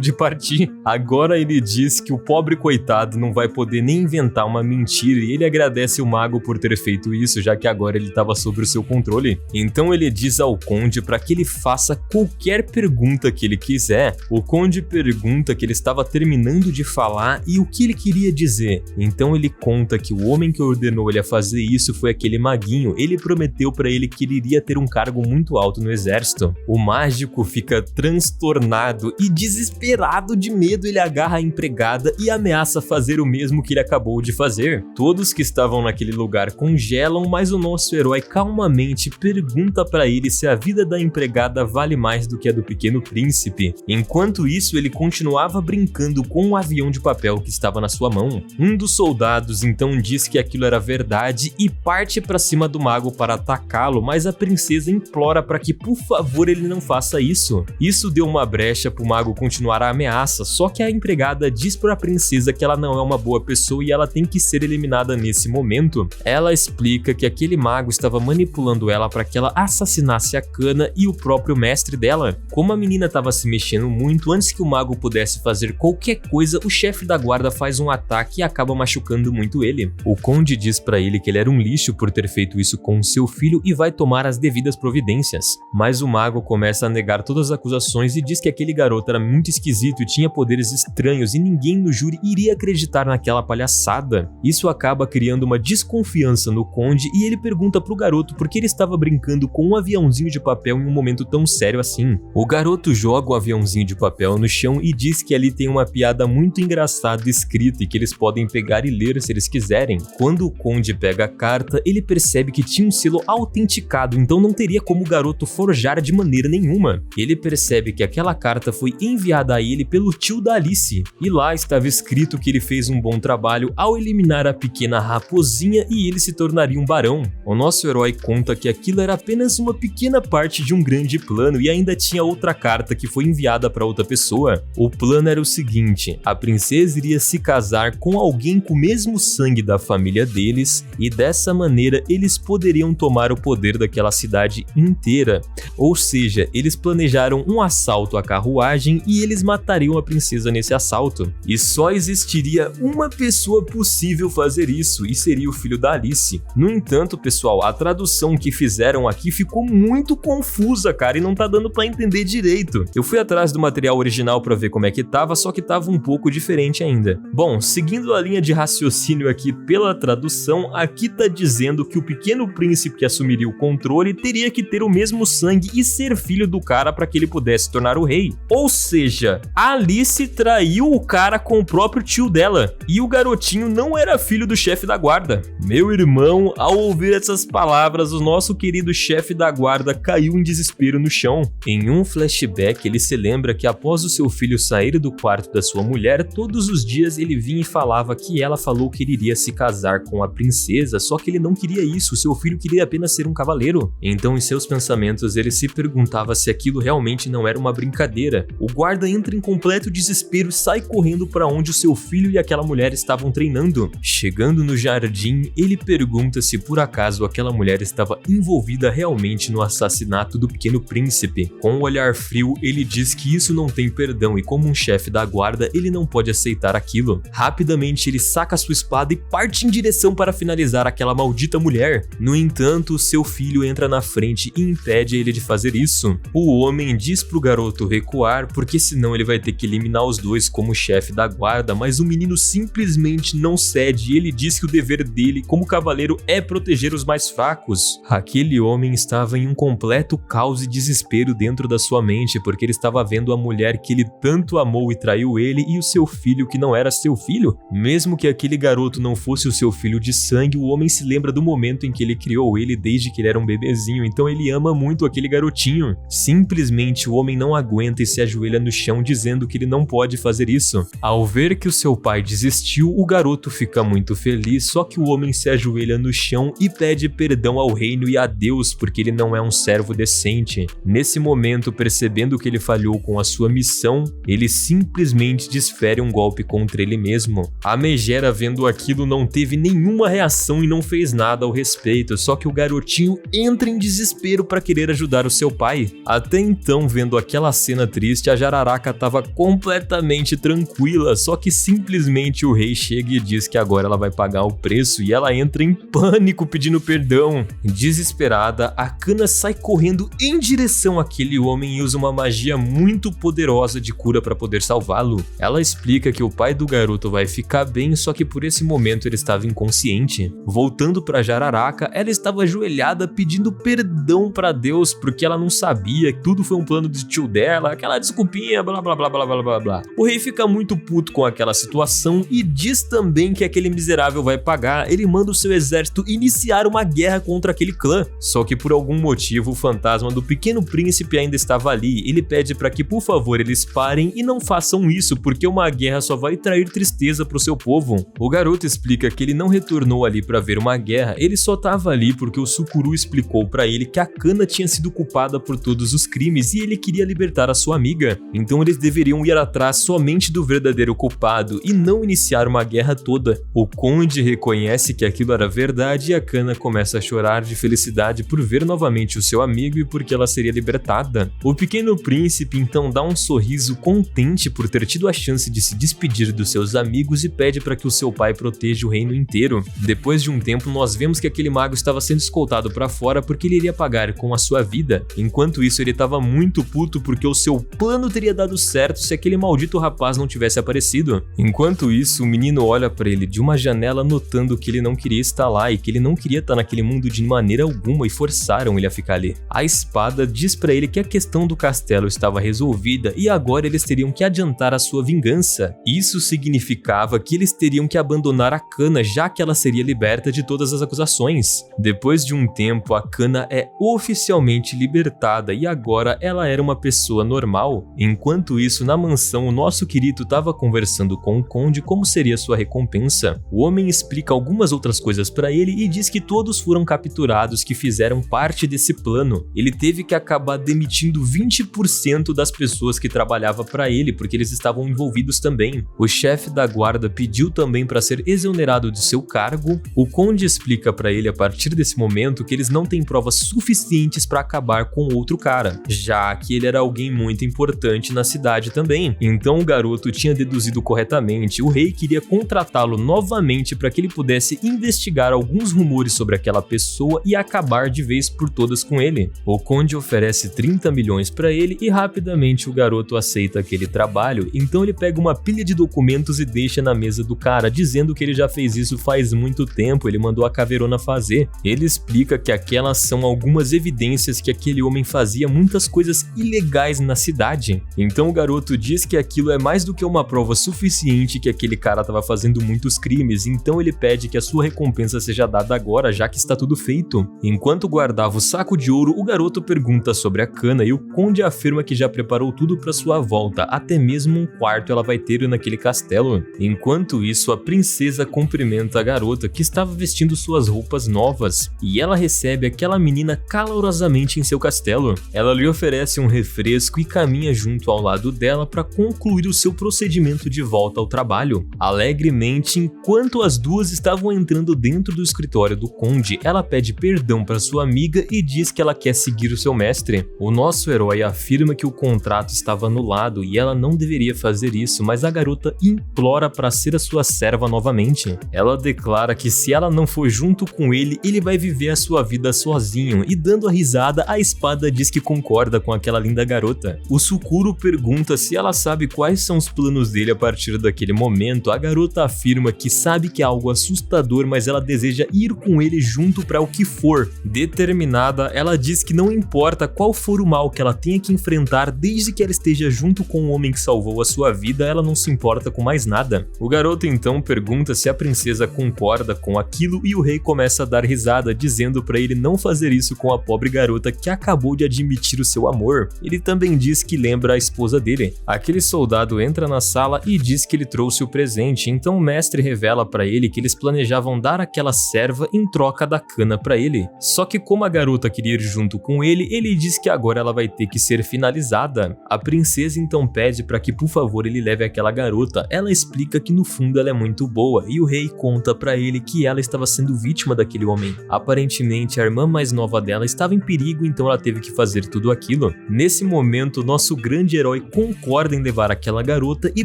de partir. Agora ele diz que o pobre coitado não vai poder nem inventar uma mentira, e ele agradece o mago por ter feito isso, já que agora ele estava sob o seu controle. Então ele diz ao conde para que ele faça qualquer pergunta que ele quiser. O conde pergunta que ele estava terminando de falar e o que ele queria dizer. Então ele conta que o homem que ordenou ele a fazer isso foi aquele maguinho. Ele prometeu para ele que ele iria ter um cargo muito alto no exército. O mágico fica transtornado e desesperado de medo, ele agarra a empregada e ameaça fazer o mesmo que ele acabou de fazer. Todos que estavam naquele lugar congelam, mas o nosso herói calmamente pergunta para ele se a vida da empregada vale mais do que a do pequeno príncipe. Enquanto isso, ele continuava brincando com um avião de papel que estava na sua mão. Um dos soldados então diz que aquilo era verdade e parte para cima do mago para atacá-lo, mas a princesa implora para que por favor ele não faça isso. Isso deu uma brecha para o mago continuar a ameaça, só que a empregada diz para a princesa que ela não é uma boa pessoa e ela tem que ser eliminada nesse momento. Ela explica que aquele mago estava manipulando ela para que ela assassinasse a Kana e o próprio mestre dela. Como a menina estava se mexendo muito, antes que o mago pudesse fazer qualquer coisa, o chefe da guarda faz um ataque e acaba machucando muito ele. O conde diz para ele que ele era um lixo por ter feito isso com seu filho e vai tomar as devidas providências. Mas o mago começa a negar todas as acusações e diz que aquele garoto era muito esquisito e tinha poderes estranhos e ninguém no júri iria acreditar naquela palhaçada. Isso acaba criando uma desconfiança no conde e ele pergunta pro garoto por que ele estava brincando com um aviãozinho de papel em um momento tão sério assim. O garoto joga o aviãozinho de papel no chão e diz que ali tem uma piada muito engraçada escrita e que eles podem pegar e ler se eles quiserem. Quando o conde pega a carta, ele percebe que tinha um selo autenticado, então não teria como o garoto forjar de maneira nenhuma. Ele percebe que aquela carta foi enviada a ele pelo tio da Alice, e lá estava escrito que ele fez um bom trabalho ao eliminar a pequena raposinha e ele se tornaria um barão. O nosso herói conta que aquilo era apenas uma pequena parte de um grande plano e ainda tinha outra carta que foi enviada para outra pessoa. O plano era o seguinte: a princesa iria se casar com alguém com o mesmo sangue da família deles e dessa maneira eles poderiam tomar o poder daquela cidade inteira. Ou seja, eles planejaram um assalto à carruagem e eles matariam a princesa nesse assalto. E só existiria uma pessoa possível fazer isso e seria o filho da Alice. No entanto, pessoal, a tradução que fizeram aqui ficou muito confusa, cara, e não tá dando pra entender direito. Eu fui atrás do material original pra ver como é que tava, só que tava um pouco diferente ainda. Bom, seguindo a linha de raciocínio aqui pela tradução, aqui tá dizendo que o Pequeno Príncipe que assumiria o controle teria que ter o mesmo sangue e ser filho do cara para que ele pudesse tornar o rei. Ou seja, a Alice traiu o cara com o próprio tio dela, e o garotinho não era filho do chefe da guarda. Meu irmão, ao ouvir essas palavras, o nosso querido chefe da guarda caiu em desespero no chão. Em um flashback, ele se lembra que após o seu filho sair do quarto da sua mulher, todos os dias ele vinha e falava que ela falou que ele iria se casar com a princesa, só que ele não queria isso, seu filho queria apenas ser um cavaleiro. Então, em seus pensamentos, ele se perguntava se aquilo realmente não era uma brincadeira. O guarda entra em completo desespero e sai correndo para onde o seu filho e aquela mulher estavam treinando. Chegando no jardim, ele pergunta se por acaso aquela mulher estava envolvida realmente no assassinato do Pequeno Príncipe. Com um olhar frio, ele diz que isso não tem perdão e como um chefe da guarda, ele não pode aceitar aquilo. Rapidamente, ele saca sua espada e parte em direção para finalizar aquela maldita mulher. No entanto, seu filho entra na frente e impede ele de fazer isso. O homem diz pro garoto recuar, porque senão ele vai ter que eliminar os dois como chefe da guarda, mas o menino simplesmente não cede e ele diz que o dever dele como cavaleiro é proteger os mais fracos. Aquele homem estava em um completo caos e desespero dentro da sua mente, porque ele estava vendo a mulher que ele tanto amou e traiu ele e o seu filho que não era seu filho. Mesmo que aquele garoto não fosse o seu filho de sangue, o homem se lembra do momento em que ele criou ele desde que ele era um bebezinho, então ele ama muito aquele garotinho. Simplesmente o homem não aguenta e se ajoelha no chão dizendo que ele não pode fazer isso. Ao ver que o seu pai desistiu, o garoto fica muito feliz, só que o homem se ajoelha no chão e pede perdão ao reino e a Deus porque ele não é um servo decente. Nesse momento, percebendo que ele falhou com a sua missão, ele simplesmente desfere um golpe contra ele mesmo. A Megera, vendo aquilo, não teve nenhuma reação e não fez nada ao respeito, só que o garotinho entra em desespero para querer ajudar o seu pai. Até então, vendo aquela cena triste, a Jararaca estava completamente tranquila, só que simplesmente o rei chega e diz que agora ela vai pagar o preço e ela entra em pânico pedindo perdão. Desesperada, a Akana sai correndo em direção àquele homem e usa uma magia muito poderosa de cura para poder salvá-lo. Ela explica que o pai do garoto vai ficar bem, só que por esse momento ele estava inconsciente. Voltando para Jararaca, ela estava ajoelhada pedindo perdão para Deus porque ela não sabia que tudo foi um plano do tio dela, aquela desculpinha, blá blá blá blá blá blá blá. O rei fica muito puto com aquela situação e diz também que aquele miserável vai pagar. Ele manda o seu exército iniciar uma guerra contra aquele clã. Só que por algum motivo o fantasma do Pequeno Príncipe ainda estava ali. Ele pede para que por favor eles parem e não façam isso porque uma guerra só vai trazer tristeza pro seu povo. O garoto explica que ele não retornou ali para ver uma guerra, ele só estava ali porque o Sukuru explicou para ele que a Akana tinha sido culpada por todos os crimes e ele queria libertar a sua amiga. Então eles deveriam ir atrás somente do verdadeiro culpado e não iniciar uma guerra toda. O conde reconhece que aquilo era verdade e a Akana começa a chorar de felicidade por ver novamente o seu amigo e porque ela seria libertada. O Pequeno Príncipe então dá um sorriso contente por ter tido a chance de se despedir dos seus amigos e pede para que o seu pai proteja o reino inteiro. Depois de um tempo, nós vemos que aquele mago estava sendo escoltado para fora porque ele iria pagar com a sua vida. Enquanto isso, ele estava muito puto porque o seu plano teria dado certo se aquele maldito rapaz não tivesse aparecido. Enquanto isso, o menino olha para ele de uma janela notando que ele não queria estar lá e que ele não queria estar naquele mundo de maneira alguma e forçaram ele a ficar ali. A espada diz para ele que a questão do castelo estava resolvida e agora eles teriam que adiantar a sua vingança. Isso significava que eles teriam que abandonar a Akana já que ela seria liberta de todas as acusações. Depois de um tempo, a Akana é oficialmente libertada e agora ela era uma pessoa normal. Enquanto isso, na mansão, o nosso querido estava conversando com o conde como seria sua recompensa. O homem explica algumas outras coisas para ele e diz que todos foram capturados que fizeram parte desse plano. Ele teve que acabar demitindo 20% das pessoas que trabalhavam para ele porque eles estavam envolvidos também. O chefe da guarda pediu também para ser exonerado de seu cargo. O conde explica para ele a partir desse momento que eles não têm provas suficientes para acabar com outro cara, já que ele era alguém muito importante na cidade também. Então o garoto tinha deduzido corretamente, o rei queria contratá-lo novamente novamente para que ele pudesse investigar alguns rumores sobre aquela pessoa e acabar de vez por todas com ele. O conde oferece 30 milhões para ele e rapidamente o garoto aceita aquele trabalho, então ele pega uma pilha de documentos e deixa na mesa do cara, dizendo que ele já fez isso faz muito tempo, ele mandou a caveirona fazer. Ele explica que aquelas são algumas evidências que aquele homem fazia muitas coisas ilegais na cidade. Então o garoto diz que aquilo é mais do que uma prova suficiente que aquele cara estava fazendo muitos crimes, então ele pede que a sua recompensa seja dada agora, já que está tudo feito. Enquanto guardava o saco de ouro, o garoto pergunta sobre a cana e o conde afirma que já preparou tudo para sua volta, até mesmo um quarto ela vai ter naquele castelo. Enquanto isso, a princesa cumprimenta a garota que estava vestindo suas roupas novas e ela recebe aquela menina calorosamente em seu castelo. Ela lhe oferece um refresco e caminha junto ao lado dela para concluir o seu procedimento de volta ao trabalho. Alegremente, enquanto as duas estavam entrando dentro do escritório do conde, ela pede perdão para sua amiga e diz que ela quer seguir o seu mestre. O nosso herói afirma que o contrato estava anulado e ela não deveria fazer isso, mas a garota implora para ser a sua serva novamente. Ela declara que se ela não for junto com ele, ele vai viver a sua vida sozinho, e dando a risada, a espada diz que concorda com aquela linda garota. O Sukuro pergunta se ela sabe quais são os planos dele a partir daquele momento. A garota afirma que sabe que é algo assustador, mas ela deseja ir com ele junto para o que for. Determinada, ela diz que não importa qual for o mal que ela tenha que enfrentar, desde que ela esteja junto com o homem que salvou a sua vida, ela não se importa com mais nada. O garoto então pergunta se a princesa concorda com aquilo e o rei começa a dar risada, dizendo para ele não fazer isso com a pobre garota que acabou de admitir o seu amor. Ele também diz que lembra a esposa dele. Aquele soldado entra na sala e diz que ele trouxe o presente, então o mestre revela para ele que eles planejavam dar aquela serva em troca da cana para ele. Só que como a garota queria ir junto com ele, ele diz que agora ela vai ter que ser finalizada. A princesa então pede para que por favor ele leve aquela garota. Ela explica que no fundo ela é muito boa e o rei conta para ele que ela estava sendo vítima daquele homem. Aparentemente a irmã mais nova dela estava em perigo, então ela teve que fazer tudo aquilo. Nesse momento, nosso grande herói concorda em levar aquela garota e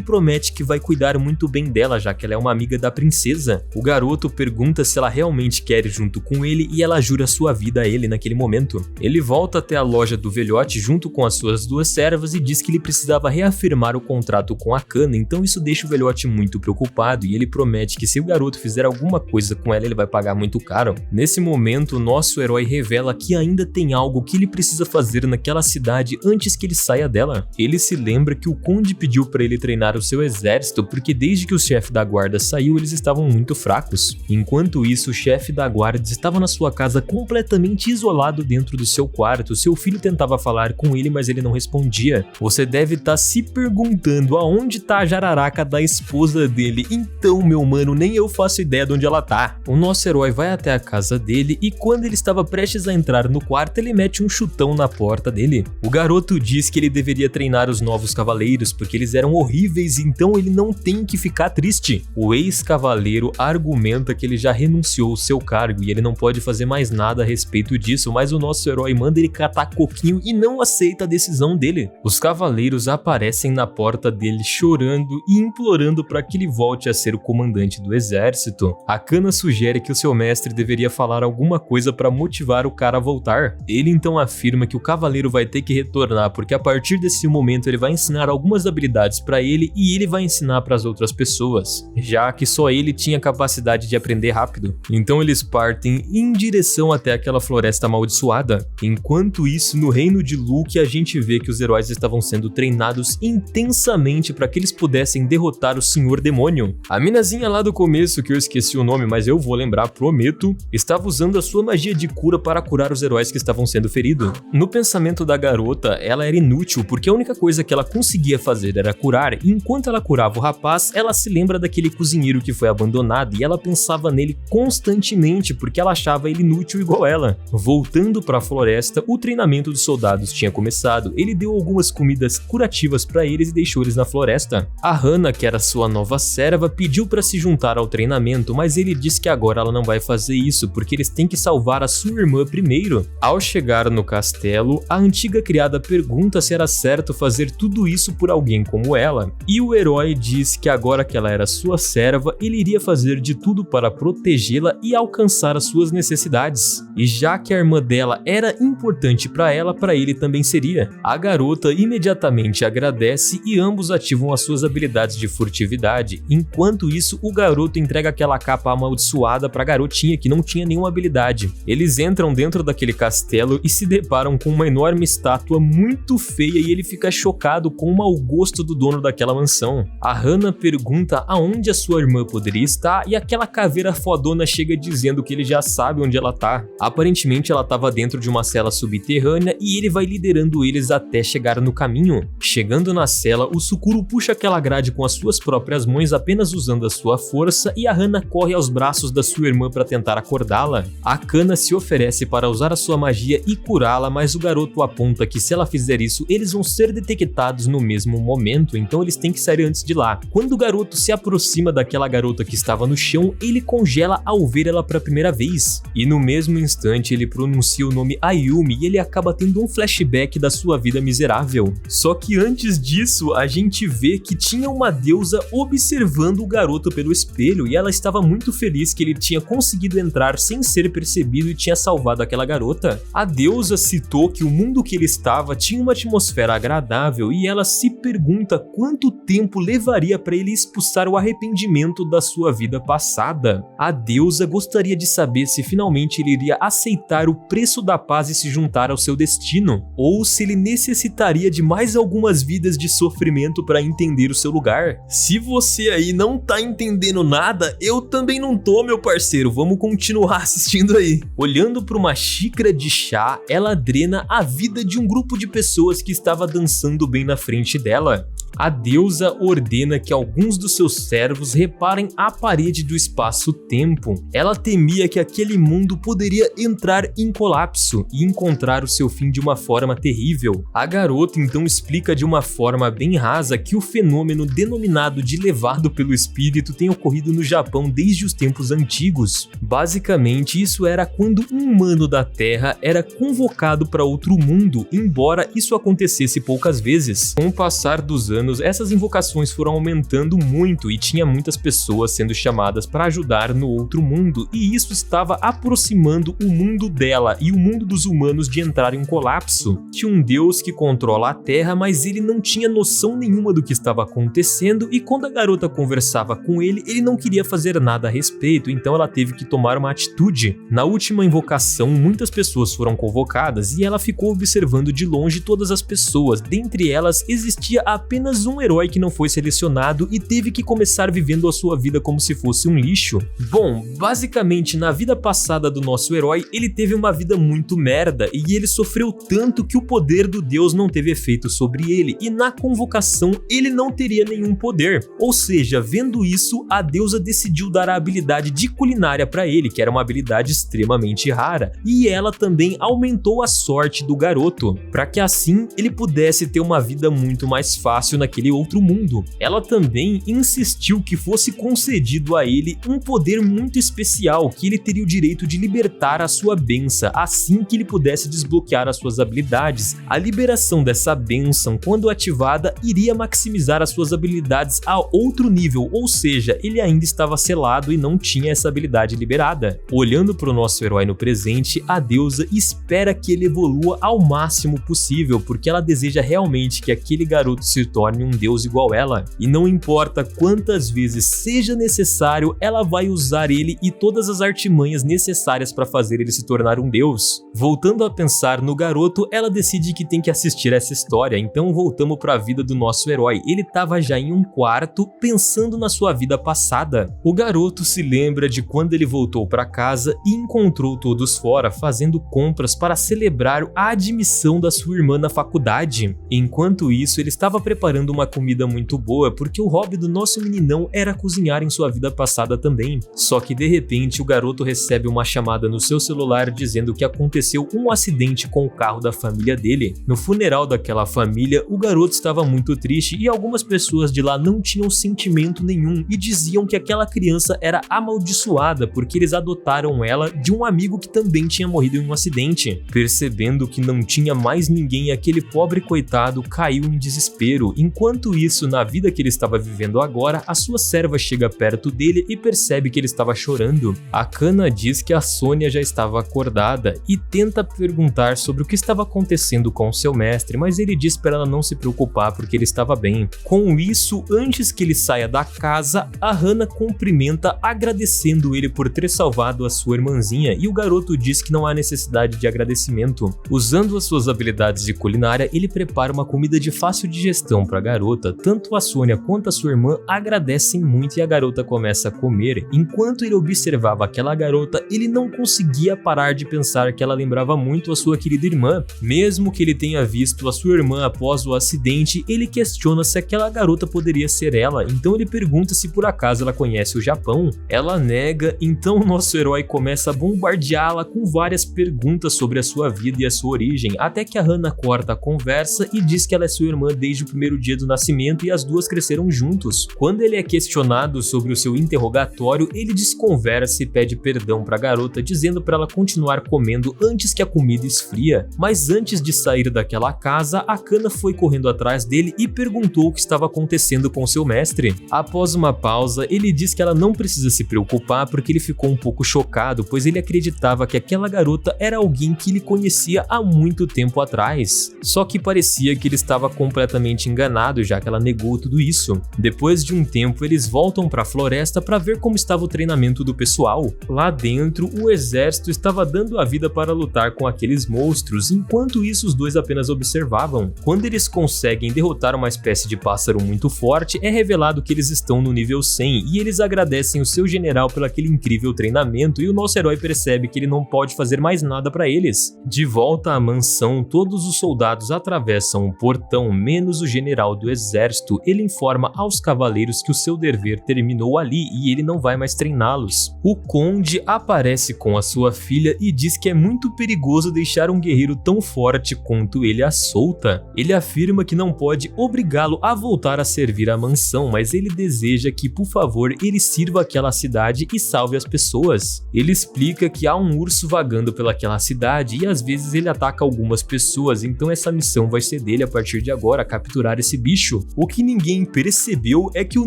promete que vai cuidar muito bem dela, já que ela é uma amiga da princesa. O garoto pergunta se ela realmente quer ir junto com ele e ela jura sua vida a ele naquele momento. Ele volta até a loja do velhote junto com as suas duas servas e diz que ele precisava reafirmar o contrato com a cana, então isso deixa o velhote muito preocupado e ele promete que se o garoto fizer alguma coisa com ela, ele vai pagar muito caro. Nesse momento, nosso herói revela que ainda tem algo que ele precisa fazer naquela cidade antes que ele saia dela. Ele se lembra que o conde pediu para ele treinar o seu exército porque desde que o chefe da guarda saiu, eles estavam muito fracos. Enquanto isso, o chefe da guarda estava na sua casa completamente isolado dentro do seu quarto. Seu filho tentava falar com ele, mas ele não respondia. Você deve estar se perguntando aonde tá a jararaca da esposa dele. Então, meu mano, nem eu faço ideia de onde ela tá. O nosso herói vai até a casa dele e quando ele estava prestes a entrar no quarto, ele mete um chutão na porta dele. O garoto diz que ele deveria treinar os novos cavaleiros porque eles eram horríveis, então ele não tem que ficar triste. O ex-cavaleiro argumenta que ele já renunciou ao seu cargo e ele não pode fazer mais nada a respeito disso, mas o nosso herói manda ele catar coquinho e não aceita a decisão dele. Os cavaleiros aparecem na porta dele chorando e implorando para que ele volte a ser o comandante do exército. A Cana sugere que o seu mestre deveria falar alguma coisa para motivar o cara a voltar. Ele então afirma que o cavaleiro vai ter que retornar porque a partir desse momento ele vai ensinar algumas habilidades para ele e ele vai ensinar para as outras pessoas, já que só ele tinha capacidade de aprender rápido. Então eles partem em direção até aquela floresta amaldiçoada. Enquanto isso, no reino de Luke, a gente vê que os heróis estavam sendo treinados intensamente para que eles pudessem derrotar o Senhor Demônio. A minazinha lá do começo, que eu esqueci o nome, mas eu vou lembrar, prometo, estava usando a sua magia de cura para curar os heróis que estavam sendo feridos. No pensamento da garota, ela era inútil porque a única coisa que ela conseguia fazer era curar, e enquanto ela curava o rapaz, ela se lembra daquele cozinheiro que foi abandonado e ela pensava nele constantemente porque ela achava ele inútil igual ela. Voltando para a floresta, o treinamento dos soldados tinha começado. Ele deu algumas comidas curativas para eles e deixou eles na floresta. A Hannah, que era sua nova serva, pediu para se juntar ao treinamento, mas ele disse que agora ela não vai fazer isso porque eles têm que salvar a sua irmã primeiro. Ao chegar no castelo, a antiga criada pergunta se era certo fazer tudo isso por alguém como ela, e o herói diz que agora que ela era sua serva, salva, ele iria fazer de tudo para protegê-la e alcançar as suas necessidades. E já que a irmã dela era importante para ela, para ele também seria. A garota imediatamente agradece e ambos ativam as suas habilidades de furtividade. Enquanto isso, o garoto entrega aquela capa amaldiçoada para a garotinha que não tinha nenhuma habilidade. Eles entram dentro daquele castelo e se deparam com uma enorme estátua muito feia e ele fica chocado com o mau gosto do dono daquela mansão. A Hannah pergunta aonde a sua irmã poderia estar e aquela caveira fodona chega dizendo que ele já sabe onde ela tá. Aparentemente ela estava dentro de uma cela subterrânea e ele vai liderando eles até chegar no caminho. Chegando na cela, o Sukuro puxa aquela grade com as suas próprias mãos apenas usando a sua força e a Hannah corre aos braços da sua irmã para tentar acordá-la. A Kana se oferece para usar a sua magia e curá-la, mas o garoto aponta que se ela fizer isso, eles vão ser detectados no mesmo momento, então eles têm que sair antes de lá. Quando o garoto se aproxima daquela garota que estava no chão, ele congela ao ver ela pela primeira vez. E no mesmo instante ele pronuncia o nome Ayumi e ele acaba tendo um flashback da sua vida miserável. Só que antes disso, a gente vê que tinha uma deusa observando o garoto pelo espelho e ela estava muito feliz que ele tinha conseguido entrar sem ser percebido e tinha salvado aquela garota. A deusa citou que o mundo que ele estava tinha uma atmosfera agradável e ela se pergunta quanto tempo levaria para ele expulsar o arrependimento da sua vida passada. A deusa gostaria de saber se finalmente ele iria aceitar o preço da paz e se juntar ao seu destino, ou se ele necessitaria de mais algumas vidas de sofrimento para entender o seu lugar. Se você aí não tá entendendo nada, eu também não tô, meu parceiro, vamos continuar assistindo aí. Olhando para uma xícara de chá, ela drena a vida de um grupo de pessoas que estava dançando bem na frente dela. A deusa ordena que alguns dos seus servos reparem a parede do espaço-tempo. Ela temia que aquele mundo poderia entrar em colapso e encontrar o seu fim de uma forma terrível. A garota então explica de uma forma bem rasa que o fenômeno denominado de levado pelo espírito tem ocorrido no Japão desde os tempos antigos. Basicamente, isso era quando um humano da Terra era convocado para outro mundo, embora isso acontecesse poucas vezes. Com o passar dos anos, essas invocações foram aumentando muito e tinha muitas pessoas sendo chamadas para ajudar no outro mundo, e isso estava aproximando o mundo dela e o mundo dos humanos de entrar em colapso. Tinha um deus que controla a Terra, mas ele não tinha noção nenhuma do que estava acontecendo, e quando a garota conversava com ele, ele não queria fazer nada a respeito, então ela teve que tomar uma atitude. Na última invocação, muitas pessoas foram convocadas e ela ficou observando de longe todas as pessoas. Dentre elas, existia apenas um herói que não foi selecionado e teve que começar vivendo a sua vida como se fosse um lixo. Bom, basicamente na vida passada do nosso herói, ele teve uma vida muito merda e ele sofreu tanto que o poder do deus não teve efeito sobre ele, e na convocação ele não teria nenhum poder. Ou seja, vendo isso, a deusa decidiu dar a habilidade de culinária para ele, que era uma habilidade extremamente rara, e ela também aumentou a sorte do garoto, para que assim ele pudesse ter uma vida muito mais fácil naquele outro mundo. Ela também insistiu que fosse concedido a ele um poder muito especial, que ele teria o direito de libertar a sua benção assim que ele pudesse desbloquear as suas habilidades. A liberação dessa benção, quando ativada, iria maximizar as suas habilidades a outro nível, ou seja, ele ainda estava selado e não tinha essa habilidade liberada. Olhando para o nosso herói no presente, a deusa espera que ele evolua ao máximo possível, porque ela deseja realmente que aquele garoto se torne um deus igual ela, e não importa quantas vezes seja necessário, ela vai usar ele e todas as artimanhas necessárias para fazer ele se tornar um deus. Voltando a pensar no garoto, ela decide que tem que assistir essa história, então voltamos para a vida do nosso herói. Ele estava já em um quarto, pensando na sua vida passada. O garoto se lembra de quando ele voltou para casa e encontrou todos fora fazendo compras para celebrar a admissão da sua irmã na faculdade. Enquanto isso, ele estava preparando uma comida muito boa, porque o hobby do nosso meninão era cozinhar em sua vida passada também. Só que de repente o garoto recebe uma chamada no seu celular dizendo que aconteceu um acidente com o carro da família dele. No funeral daquela família, o garoto estava muito triste e algumas pessoas de lá não tinham sentimento nenhum e diziam que aquela criança era amaldiçoada porque eles adotaram ela de um amigo que também tinha morrido em um acidente. Percebendo que não tinha mais ninguém, aquele pobre coitado caiu em desespero. Enquanto isso, na vida que ele estava vivendo agora, a sua serva raiva chega perto dele e percebe que ele estava chorando. A Kana diz que a Sônia já estava acordada e tenta perguntar sobre o que estava acontecendo com seu mestre, mas ele diz para ela não se preocupar porque ele estava bem. Com isso, antes que ele saia da casa, a Hana cumprimenta agradecendo ele por ter salvado a sua irmãzinha e o garoto diz que não há necessidade de agradecimento. Usando as suas habilidades de culinária, ele prepara uma comida de fácil digestão para a garota. Tanto a Sônia quanto a sua irmã agradecem muito e a garota começa a comer. Enquanto ele observava aquela garota, ele não conseguia parar de pensar que ela lembrava muito a sua querida irmã. Mesmo que ele tenha visto a sua irmã após o acidente, ele questiona se aquela garota poderia ser ela, então ele pergunta se por acaso ela conhece o Japão. Ela nega, então o nosso herói começa a bombardeá-la com várias perguntas sobre a sua vida e a sua origem, até que a Hana corta a conversa e diz que ela é sua irmã desde o primeiro dia do nascimento e as duas cresceram juntos. Quando ele é questionado sobre o seu interrogatório, ele desconversa e pede perdão para a garota, dizendo para ela continuar comendo antes que a comida esfria. Mas antes de sair daquela casa, a Kana foi correndo atrás dele e perguntou o que estava acontecendo com seu mestre. Após uma pausa, ele diz que ela não precisa se preocupar porque ele ficou um pouco chocado, pois ele acreditava que aquela garota era alguém que ele conhecia há muito tempo atrás. Só que parecia que ele estava completamente enganado, já que ela negou tudo isso. Depois de um tempo, eles voltam para a floresta para ver como estava o treinamento do pessoal. Lá dentro, o exército estava dando a vida para lutar com aqueles monstros, enquanto isso os dois apenas observavam. Quando eles conseguem derrotar uma espécie de pássaro muito forte, é revelado que eles estão no nível 100 e eles agradecem o seu general pelo aquele incrível treinamento e o nosso herói percebe que ele não pode fazer mais nada para eles. De volta à mansão, todos os soldados atravessam o portão, menos o general do exército. Ele informa aos cavaleiros que o seu dever terminou ali e ele não vai mais treiná-los. O conde aparece com a sua filha e diz que é muito perigoso deixar um guerreiro tão forte quanto ele à solta. Ele afirma que não pode obrigá-lo a voltar a servir a mansão, mas ele deseja que, por favor, ele sirva aquela cidade e salve as pessoas. Ele explica que há um urso vagando pelaquela cidade e às vezes ele ataca algumas pessoas, então essa missão vai ser dele a partir de agora, capturar esse bicho. O que ninguém percebeu é que o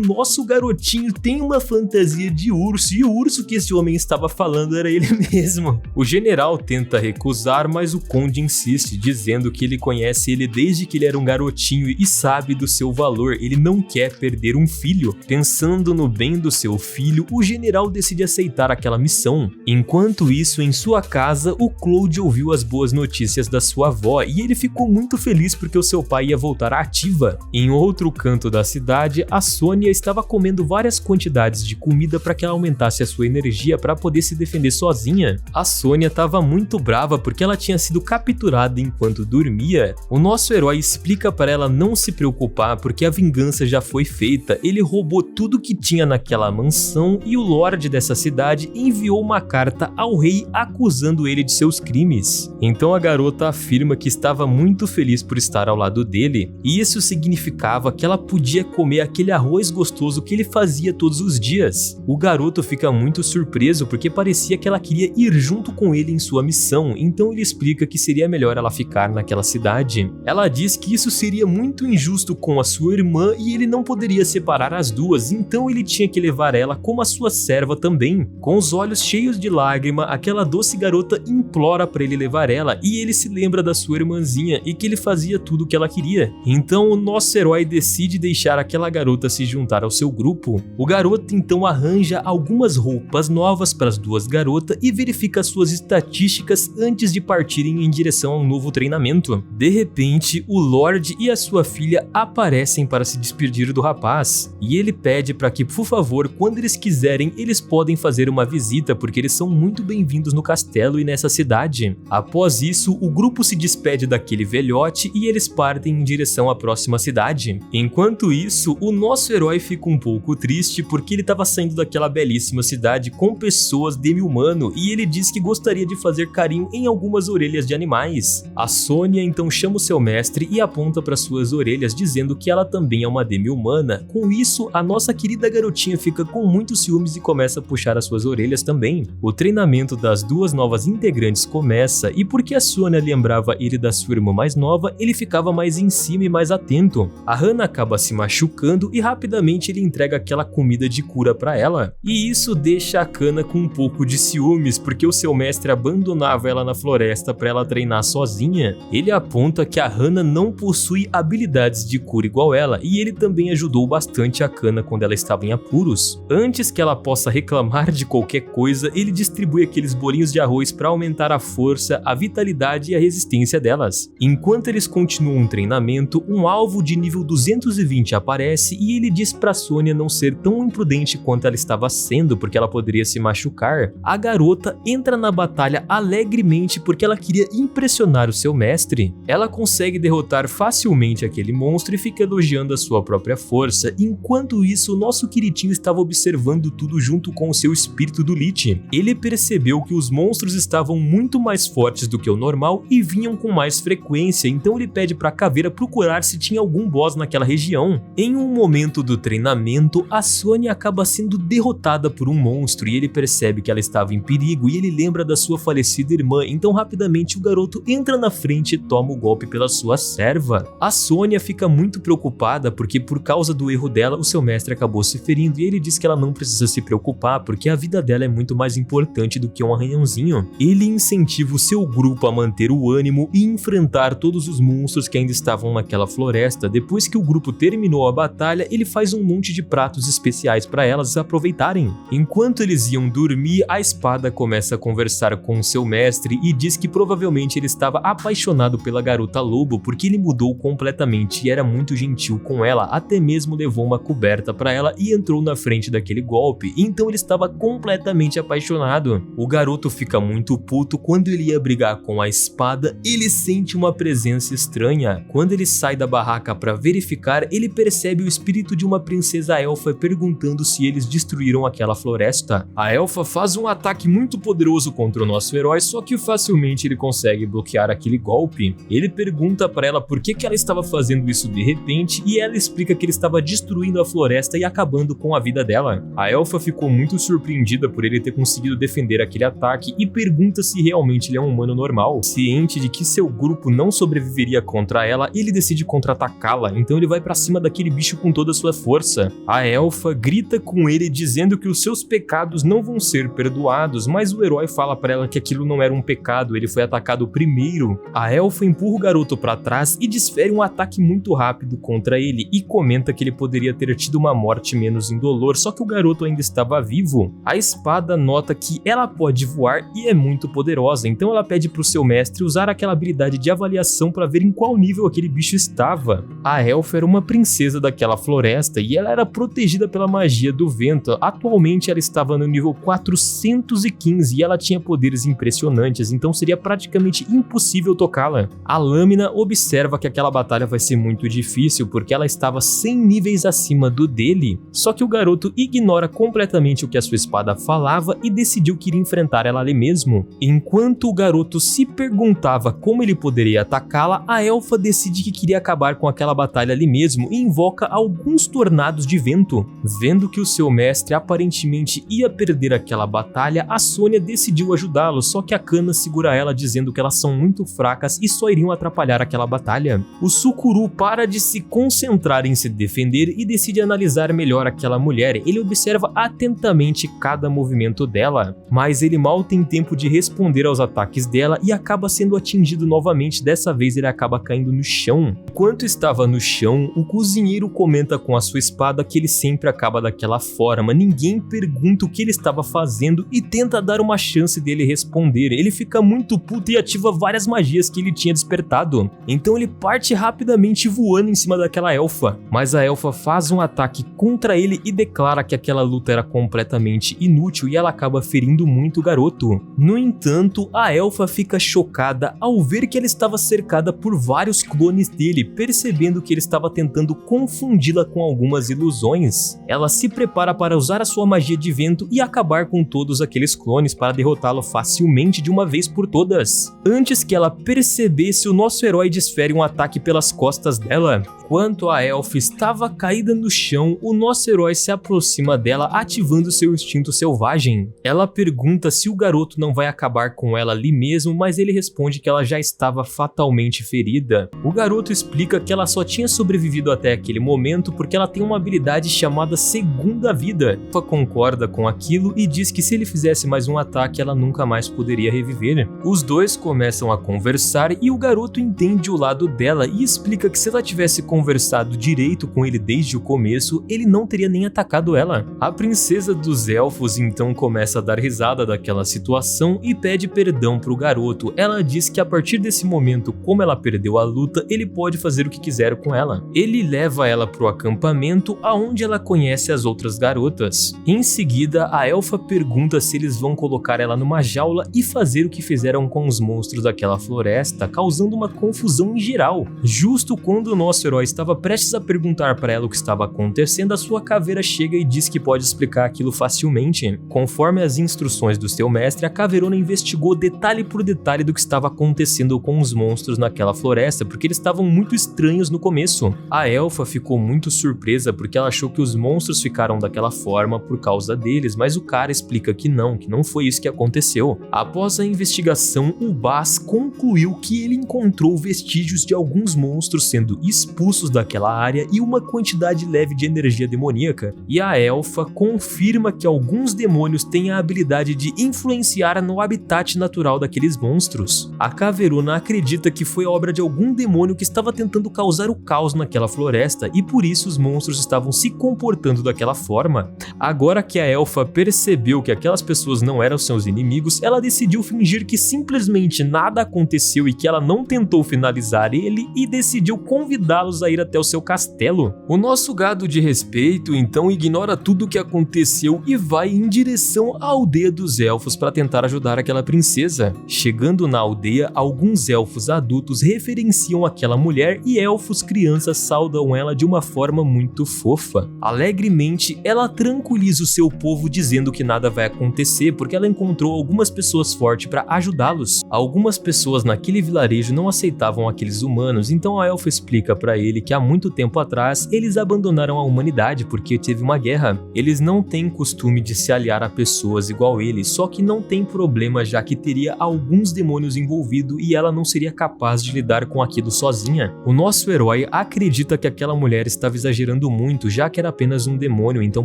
nosso garotinho tem uma fantasia de urso e o urso que esse homem estava falando era ele mesmo. O general tenta recusar, mas o conde insiste, dizendo que ele conhece ele desde que ele era um garotinho e sabe do seu valor, ele não quer perder um filho. Pensando no bem do seu filho, o general decide aceitar aquela missão. Enquanto isso, em sua casa, o Claude ouviu as boas notícias da sua avó e ele ficou muito feliz porque o seu pai ia voltar à ativa. Em outro canto da cidade, a Sônia estava comendo várias quantidades de comida para que ela aumentasse a sua energia para poder se defender sozinha. A Sônia estava muito brava porque ela tinha sido capturada enquanto dormia. O nosso herói explica para ela não se preocupar porque a vingança já foi feita. Ele roubou tudo que tinha naquela mansão e o lorde dessa cidade enviou uma carta ao rei acusando ele de seus crimes. Então a garota afirma que estava muito feliz por estar ao lado dele e isso significava que ela podia comer aquele arroz gostoso que ele fazia todos os dias. O garoto fica muito surpreso porque parecia que ela queria ir junto com ele em sua missão, então ele explica que seria melhor ela ficar naquela cidade. Ela diz que isso seria muito injusto com a sua irmã e ele não poderia separar as duas, então ele tinha que levar ela como a sua serva também. Com os olhos cheios de lágrima, aquela doce garota implora para ele levar ela e ele se lembra da sua irmãzinha e que ele fazia tudo o que ela queria. Então o nosso herói decide deixar aquela garota se juntar ao seu grupo. O garoto então arranja algumas roupas novas para as duas garotas e verifica suas estatísticas antes de partirem em direção a um novo treinamento. De repente, o Lorde e a sua filha aparecem para se despedir do rapaz e ele pede para que, por favor, quando eles quiserem, eles podem fazer uma visita porque eles são muito bem-vindos no castelo e nessa cidade. Após isso, o grupo se despede daquele velhote e eles partem em direção à próxima cidade. Enquanto isso, o nosso herói fica um pouco triste porque ele estava saindo daquela belíssima cidade com pessoas demi-humano e ele diz que gostaria de fazer carinho em algumas orelhas de animais. A Sônia então chama o seu mestre e aponta para suas orelhas dizendo que ela também é uma demi-humana. Com isso, a nossa querida garotinha fica com muitos ciúmes e começa a puxar as suas orelhas também. O treinamento das duas novas integrantes começa e porque a Sônia lembrava ele da sua irmã mais nova, ele ficava mais em cima e mais atento. A Hana acaba se machucando e rapidamente ele entrega aquela comida de cura pra ela. E isso deixa a Kana com um pouco de ciúmes, porque o seu mestre abandonava ela na floresta pra ela treinar sozinha. Ele aponta que a Hana não possui habilidades de cura igual ela, e ele também ajudou bastante a Kana quando ela estava em apuros. Antes que ela possa reclamar de qualquer coisa, ele distribui aqueles bolinhos de arroz para aumentar a força, a vitalidade e a resistência delas. Enquanto eles continuam o treinamento, um alvo de nível 220 aparece e ele diz pra Sônia não ser tão imprudente quanto ela estava sendo, porque ela poderia se machucar. A garota entra na batalha alegremente porque ela queria impressionar o seu mestre. Ela consegue derrotar facilmente aquele monstro e fica elogiando a sua própria força. Enquanto isso, o nosso Kiritinho estava observando tudo junto com o seu espírito do Lich. Ele percebeu que os monstros estavam muito mais fortes do que o normal e vinham com mais frequência, então ele pede para a caveira procurar se tinha algum boss naquela região. Em um momento do treinamento, a Sônia acaba sendo derrotada por um monstro e ele percebe que ela estava em perigo e ele lembra da sua falecida irmã, então rapidamente o garoto entra na frente e toma o golpe pela sua serva. A Sônia fica muito preocupada porque por causa do erro dela o seu mestre acabou se ferindo e ele diz que ela não precisa se preocupar porque a vida dela é muito mais importante do que um arranhãozinho. Ele incentiva o seu grupo a manter o ânimo e enfrentar todos os monstros que ainda estavam naquela floresta. Depois que o grupo terminou a batalha, ele faz um monte de pratos especiais para elas aproveitarem. Enquanto eles iam dormir, a espada começa a conversar com o seu mestre e diz que provavelmente ele estava apaixonado pela garota lobo porque ele mudou completamente e era muito gentil com ela, até mesmo levou uma coberta para ela e entrou na frente daquele golpe, então ele estava completamente apaixonado. O garoto fica muito puto quando ele ia brigar com a espada, ele sente uma presença estranha. Quando ele sai da barraca para verificar, ele percebe o espírito de uma princesa elfa perguntando se eles destruíram aquela floresta. A elfa faz um ataque muito poderoso contra o nosso herói, só que facilmente ele consegue bloquear aquele golpe. Ele pergunta para ela por que ela estava fazendo isso de repente e ela explica que ele estava destruindo a floresta e acabando com a vida dela. A elfa ficou muito surpreendida por ele ter conseguido defender aquele ataque e pergunta se realmente ele é um humano normal. Ciente de que seu grupo não sobreviveria contra ela, ele decide contra-atacá-la, então ele vai pra cima daquele bicho com toda a sua força. A elfa grita com ele dizendo que os seus pecados não vão ser perdoados, mas o herói fala pra ela que aquilo não era um pecado, ele foi atacado primeiro. A elfa empurra o garoto pra trás e desfere um ataque muito rápido contra ele e comenta que ele poderia ter tido uma morte menos indolor, só que o garoto ainda estava vivo. A espada nota que ela pode voar e é muito poderosa, então ela pede pro seu mestre usar aquela habilidade de avaliação para ver em qual nível aquele bicho estava. A elfa era uma princesa daquela floresta e ela era protegida pela magia do vento. Atualmente ela estava no nível 415 e ela tinha poderes impressionantes, então seria praticamente impossível tocá-la. A lâmina observa que aquela batalha vai ser muito difícil porque ela estava 100 níveis acima do dele, só que o garoto ignora completamente o que a sua espada falava e decidiu que iria enfrentar ela ali mesmo. Enquanto o garoto se perguntava como ele poderia atacá-la, a elfa decide que queria acabar com aquela batalha ali mesmo e invoca alguns tornados de vento. Vendo que o seu mestre aparentemente ia perder aquela batalha, a Sônia decidiu ajudá-lo, só que a Kana segura ela dizendo que elas são muito fracas e só iriam atrapalhar aquela batalha. O Sukuru para de se concentrar em se defender e decide analisar melhor aquela mulher. Ele observa atentamente cada movimento dela, mas ele mal tem tempo de responder aos ataques dela e acaba sendo atingido novamente. Dessa vez ele acaba caindo no chão. Enquanto estava no chão, o cozinheiro comenta com a sua espada que ele sempre acaba daquela forma. Ninguém pergunta o que ele estava fazendo e tenta dar uma chance dele responder. Ele fica muito puto e ativa várias magias que ele tinha despertado. Então ele parte rapidamente voando em cima daquela elfa, mas a elfa faz um ataque contra ele e declara que aquela luta era completamente inútil e ela acaba ferindo muito o garoto. No entanto, a elfa fica chocada ao ver que ela estava cercada por vários clones dele, percebendo que ele estava tentando confundi-la com algumas ilusões. Ela se prepara para usar a sua magia de vento e acabar com todos aqueles clones para derrotá-lo facilmente de uma vez por todas. Antes que ela percebesse, o nosso herói desfere um ataque pelas costas dela. Enquanto a elfa estava caída no chão, o nosso herói se aproxima dela, ativando seu instinto selvagem. Ela pergunta se o garoto não vai acabar com ela ali mesmo, mas ele responde que ela já estava fatalmente ferida. O garoto explica que ela só tinha sobrevivido até aquele momento porque ela tem uma habilidade chamada Segunda Vida. Elfa concorda com aquilo e diz que se ele fizesse mais um ataque, ela nunca mais poderia reviver. Os dois começam a conversar e o garoto entende o lado dela e explica que se ela tivesse conversado direito com ele desde o começo, ele não teria nem atacado ela. A princesa dos elfos então começa a dar risada daquela situação e pede perdão pro garoto. Ela diz que a partir desse momento, como ela perdeu a luta, ele pode fazer o que quiser com ela. Ele leva ela pro acampamento, aonde ela conhece as outras garotas. Em seguida, a elfa pergunta se eles vão colocar ela numa jaula e fazer o que fizeram com os monstros daquela floresta, causando uma confusão em geral. Justo quando o nosso herói estava prestes a perguntar para ela o que estava acontecendo, a sua caveira chega e diz que pode explicar aquilo facilmente. Conforme as instruções do seu mestre, a caveirona investigou detalhe por detalhe do que estava acontecendo com os monstros naquela floresta, porque eles estavam muito estranhos no começo. A elfa ficou muito surpresa porque ela achou que os monstros ficaram daquela forma por causa deles, mas o cara explica que não foi isso que aconteceu. Após a investigação, o Bas concluiu que ele encontrou vestígios de alguns monstros sendo expulsos daquela área e uma quantidade leve de energia demoníaca, e a elfa confirma que alguns demônios têm a habilidade de influenciar no habitat natural daqueles monstros. A caveirona acredita que foi obra de algum demônio que estava tentando causar o caos naquela floresta e por isso os monstros estavam se comportando daquela forma. Agora que a elfa percebeu que aquelas pessoas não eram seus inimigos, ela decidiu fingir que simplesmente nada aconteceu e que ela não tentou finalizar ele e decidiu convidá-los a ir até o seu castelo. O nosso gado de respeito então ignora tudo o que aconteceu e vai em direção à aldeia dos elfos para tentar ajudar aquela princesa. Chegando na aldeia, alguns elfos adultos referenciam aquela mulher e elfos crianças saudam ela de uma forma muito fofa. Alegremente, ela tranquiliza o seu povo dizendo que nada vai acontecer porque ela encontrou algumas pessoas fortes para ajudá-los. Algumas pessoas naquele vilarejo não aceitavam aqueles humanos, então a elfa explica para ele que há muito tempo atrás eles abandonaram a humanidade porque teve uma guerra. Eles não têm costume de se aliar a pessoas igual eles, só que não tem problema já que teria alguns demônios envolvidos e ela não seria capaz de lidar com aquilo sozinha. O nosso herói acredita que aquela mulher estava exagerando muito, já que era apenas um demônio, então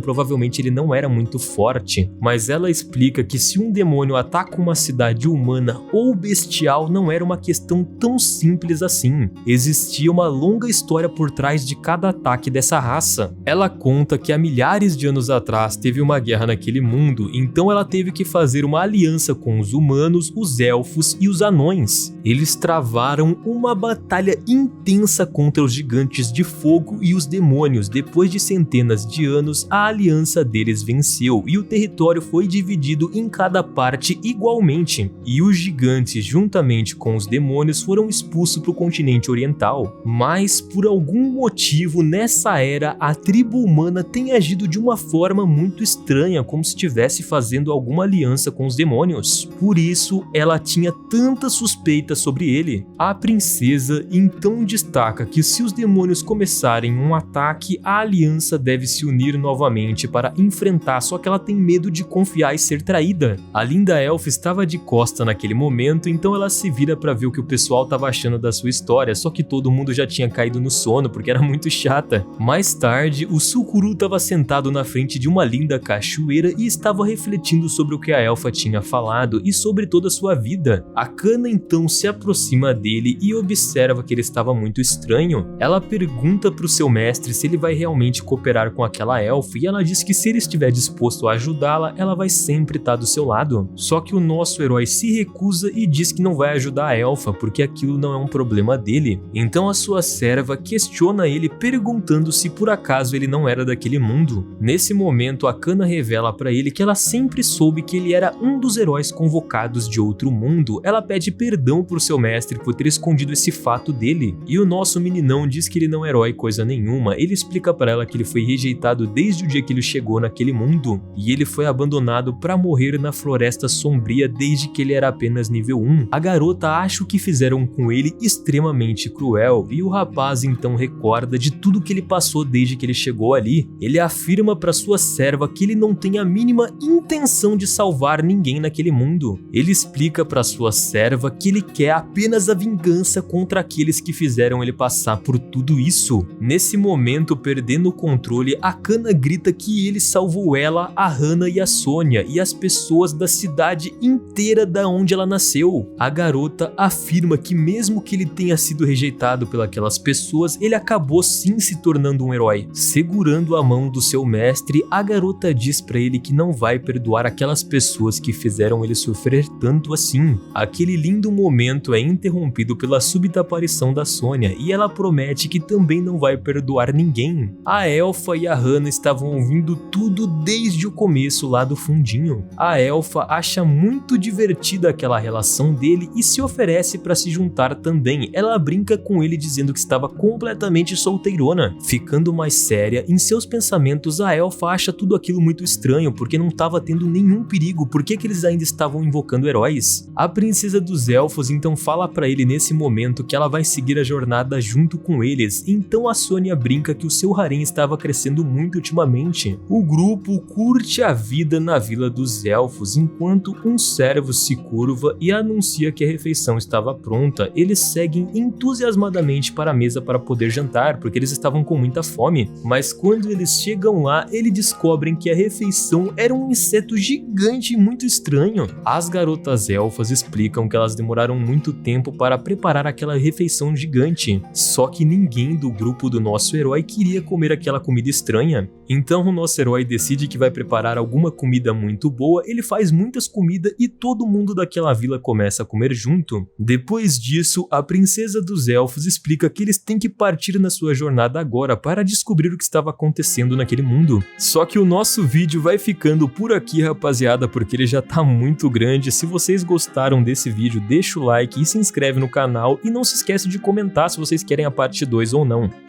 provavelmente ele não era muito forte, mas ela explica que se um demônio ataca uma cidade humana ou bestial, não era uma questão tão simples assim. Existia uma longa história por trás de cada ataque dessa raça. Ela conta que há milhares de anos atrás teve uma guerra naquele mundo, então ela teve que fazer uma aliança com os humanos, os elfos e os anões. Eles travaram uma batalha intensa contra os gigantes de fogo e os demônios. Depois de centenas de anos, a aliança deles venceu e o território foi dividido em cada parte igualmente. E os gigantes, juntamente com os demônios, foram expulsos para o continente oriental. Mas, por algum motivo, nessa era, a tribo humana tem agido de uma forma muito estranha, como se estivesse fazendo alguma aliança com os demônios. Por isso, ela tinha tanta suspeita sobre ele. A princesa então destaca que se os demônios começarem um ataque, a aliança deve se unir novamente para enfrentar, só que ela tem medo de confiar e ser traída. A linda elfa estava de costa naquele momento, então ela se vira para ver o que o pessoal estava achando da sua história, só que todo mundo já tinha caído no sono porque era muito chata. Mais tarde, o Sukuru estava sentado na frente de uma linda cachoeira e estava refletindo sobre o que a elfa tinha falado e sobre toda a sua vida. A Kana então se aproxima dele e observa que ele estava muito estranho. Ela pergunta para o seu mestre se ele vai realmente cooperar com aquela elfa e ela diz que se ele estiver disposto a ajudá-la, ela vai sempre estar do seu lado. Só que o nosso herói se recusa e diz que não vai ajudar a elfa porque aquilo não é um problema dele. Então a sua serva questiona ele perguntando se por acaso ele não era daquele mundo. Nesse momento, a Kana revela para ele que ela sempre soube que ele era um dos heróis convocados de outro mundo. Ela pede perdão pro seu mestre por ter escondido esse fato dele. E o nosso meninão diz que ele não é herói coisa nenhuma. Ele explica para ela que ele foi rejeitado desde o dia que ele chegou naquele mundo e ele foi abandonado para morrer na Floresta Sombria desde que ele era apenas nível 1. A garota acha o que fizeram com ele extremamente cruel e o rapaz então recorda de tudo que ele passou desde que ele chegou ali. Ele afirma para sua serva que ele não tem a mínima intenção de salvar ninguém naquele mundo. Ele explica para sua serva que ele quer apenas a vingança contra aqueles que fizeram ele passar por tudo isso. Nesse momento, perdendo o controle, a Kana grita que ele salvou ela, a Hana e a Sônia e as pessoas da cidade inteira da onde ela nasceu. A garota afirma que mesmo que ele tenha sido rejeitado pelas pessoas, ele acabou sim se tornando um herói. Segurando a mão do seu mestre, a garota diz pra ele que não vai perdoar aquelas pessoas que fizeram ele sofrer tanto assim. Aquele lindo momento é interrompido pela súbita aparição da Sônia e ela promete que também não vai perdoar ninguém. A Elfa e a Hana estavam ouvindo tudo desde o começo lá do fundinho. A Elfa acha muito divertida aquela relação dele e se oferece para se juntar também. Ela brinca com ele dizendo que estava completamente solteirona. Ficando mais séria, em seus pensamentos a Elfa acha tudo aquilo muito estranho porque não estava tendo nenhum perigo, por que eles ainda estavam invocando heróis? A princesa dos elfos então fala para ele nesse momento que ela vai seguir a jornada junto com eles, então a Sônia brinca que o seu harém estava crescendo muito ultimamente. O grupo curte a vida na Vila dos Elfos enquanto um servo se curva e anuncia que a refeição estava pronta. Eles seguem entusiasmadamente para a mesa para poder jantar, porque eles estavam com muita fome, mas quando eles chegam lá, eles descobrem que a refeição era um inseto gigante e muito estranho. As garotas elfas explicam que elas demoraram muito tempo para preparar aquela refeição gigante, só que ninguém do grupo do nosso herói queria comer aquela comida estranha. Então o nosso herói decide que vai preparar alguma comida muito boa, ele faz muitas comidas e todo mundo daquela vila começa a comer junto. Depois disso, a princesa dos elfos explica que eles têm que partir na sua jornada agora para descobrir o que estava acontecendo naquele mundo. Só que o nosso vídeo vai ficando por aqui, rapaziada, porque ele já tá muito grande. Se vocês gostaram desse vídeo, deixa o like e se inscreve no canal e não se esquece de comentar se vocês querem a parte 2 ou não.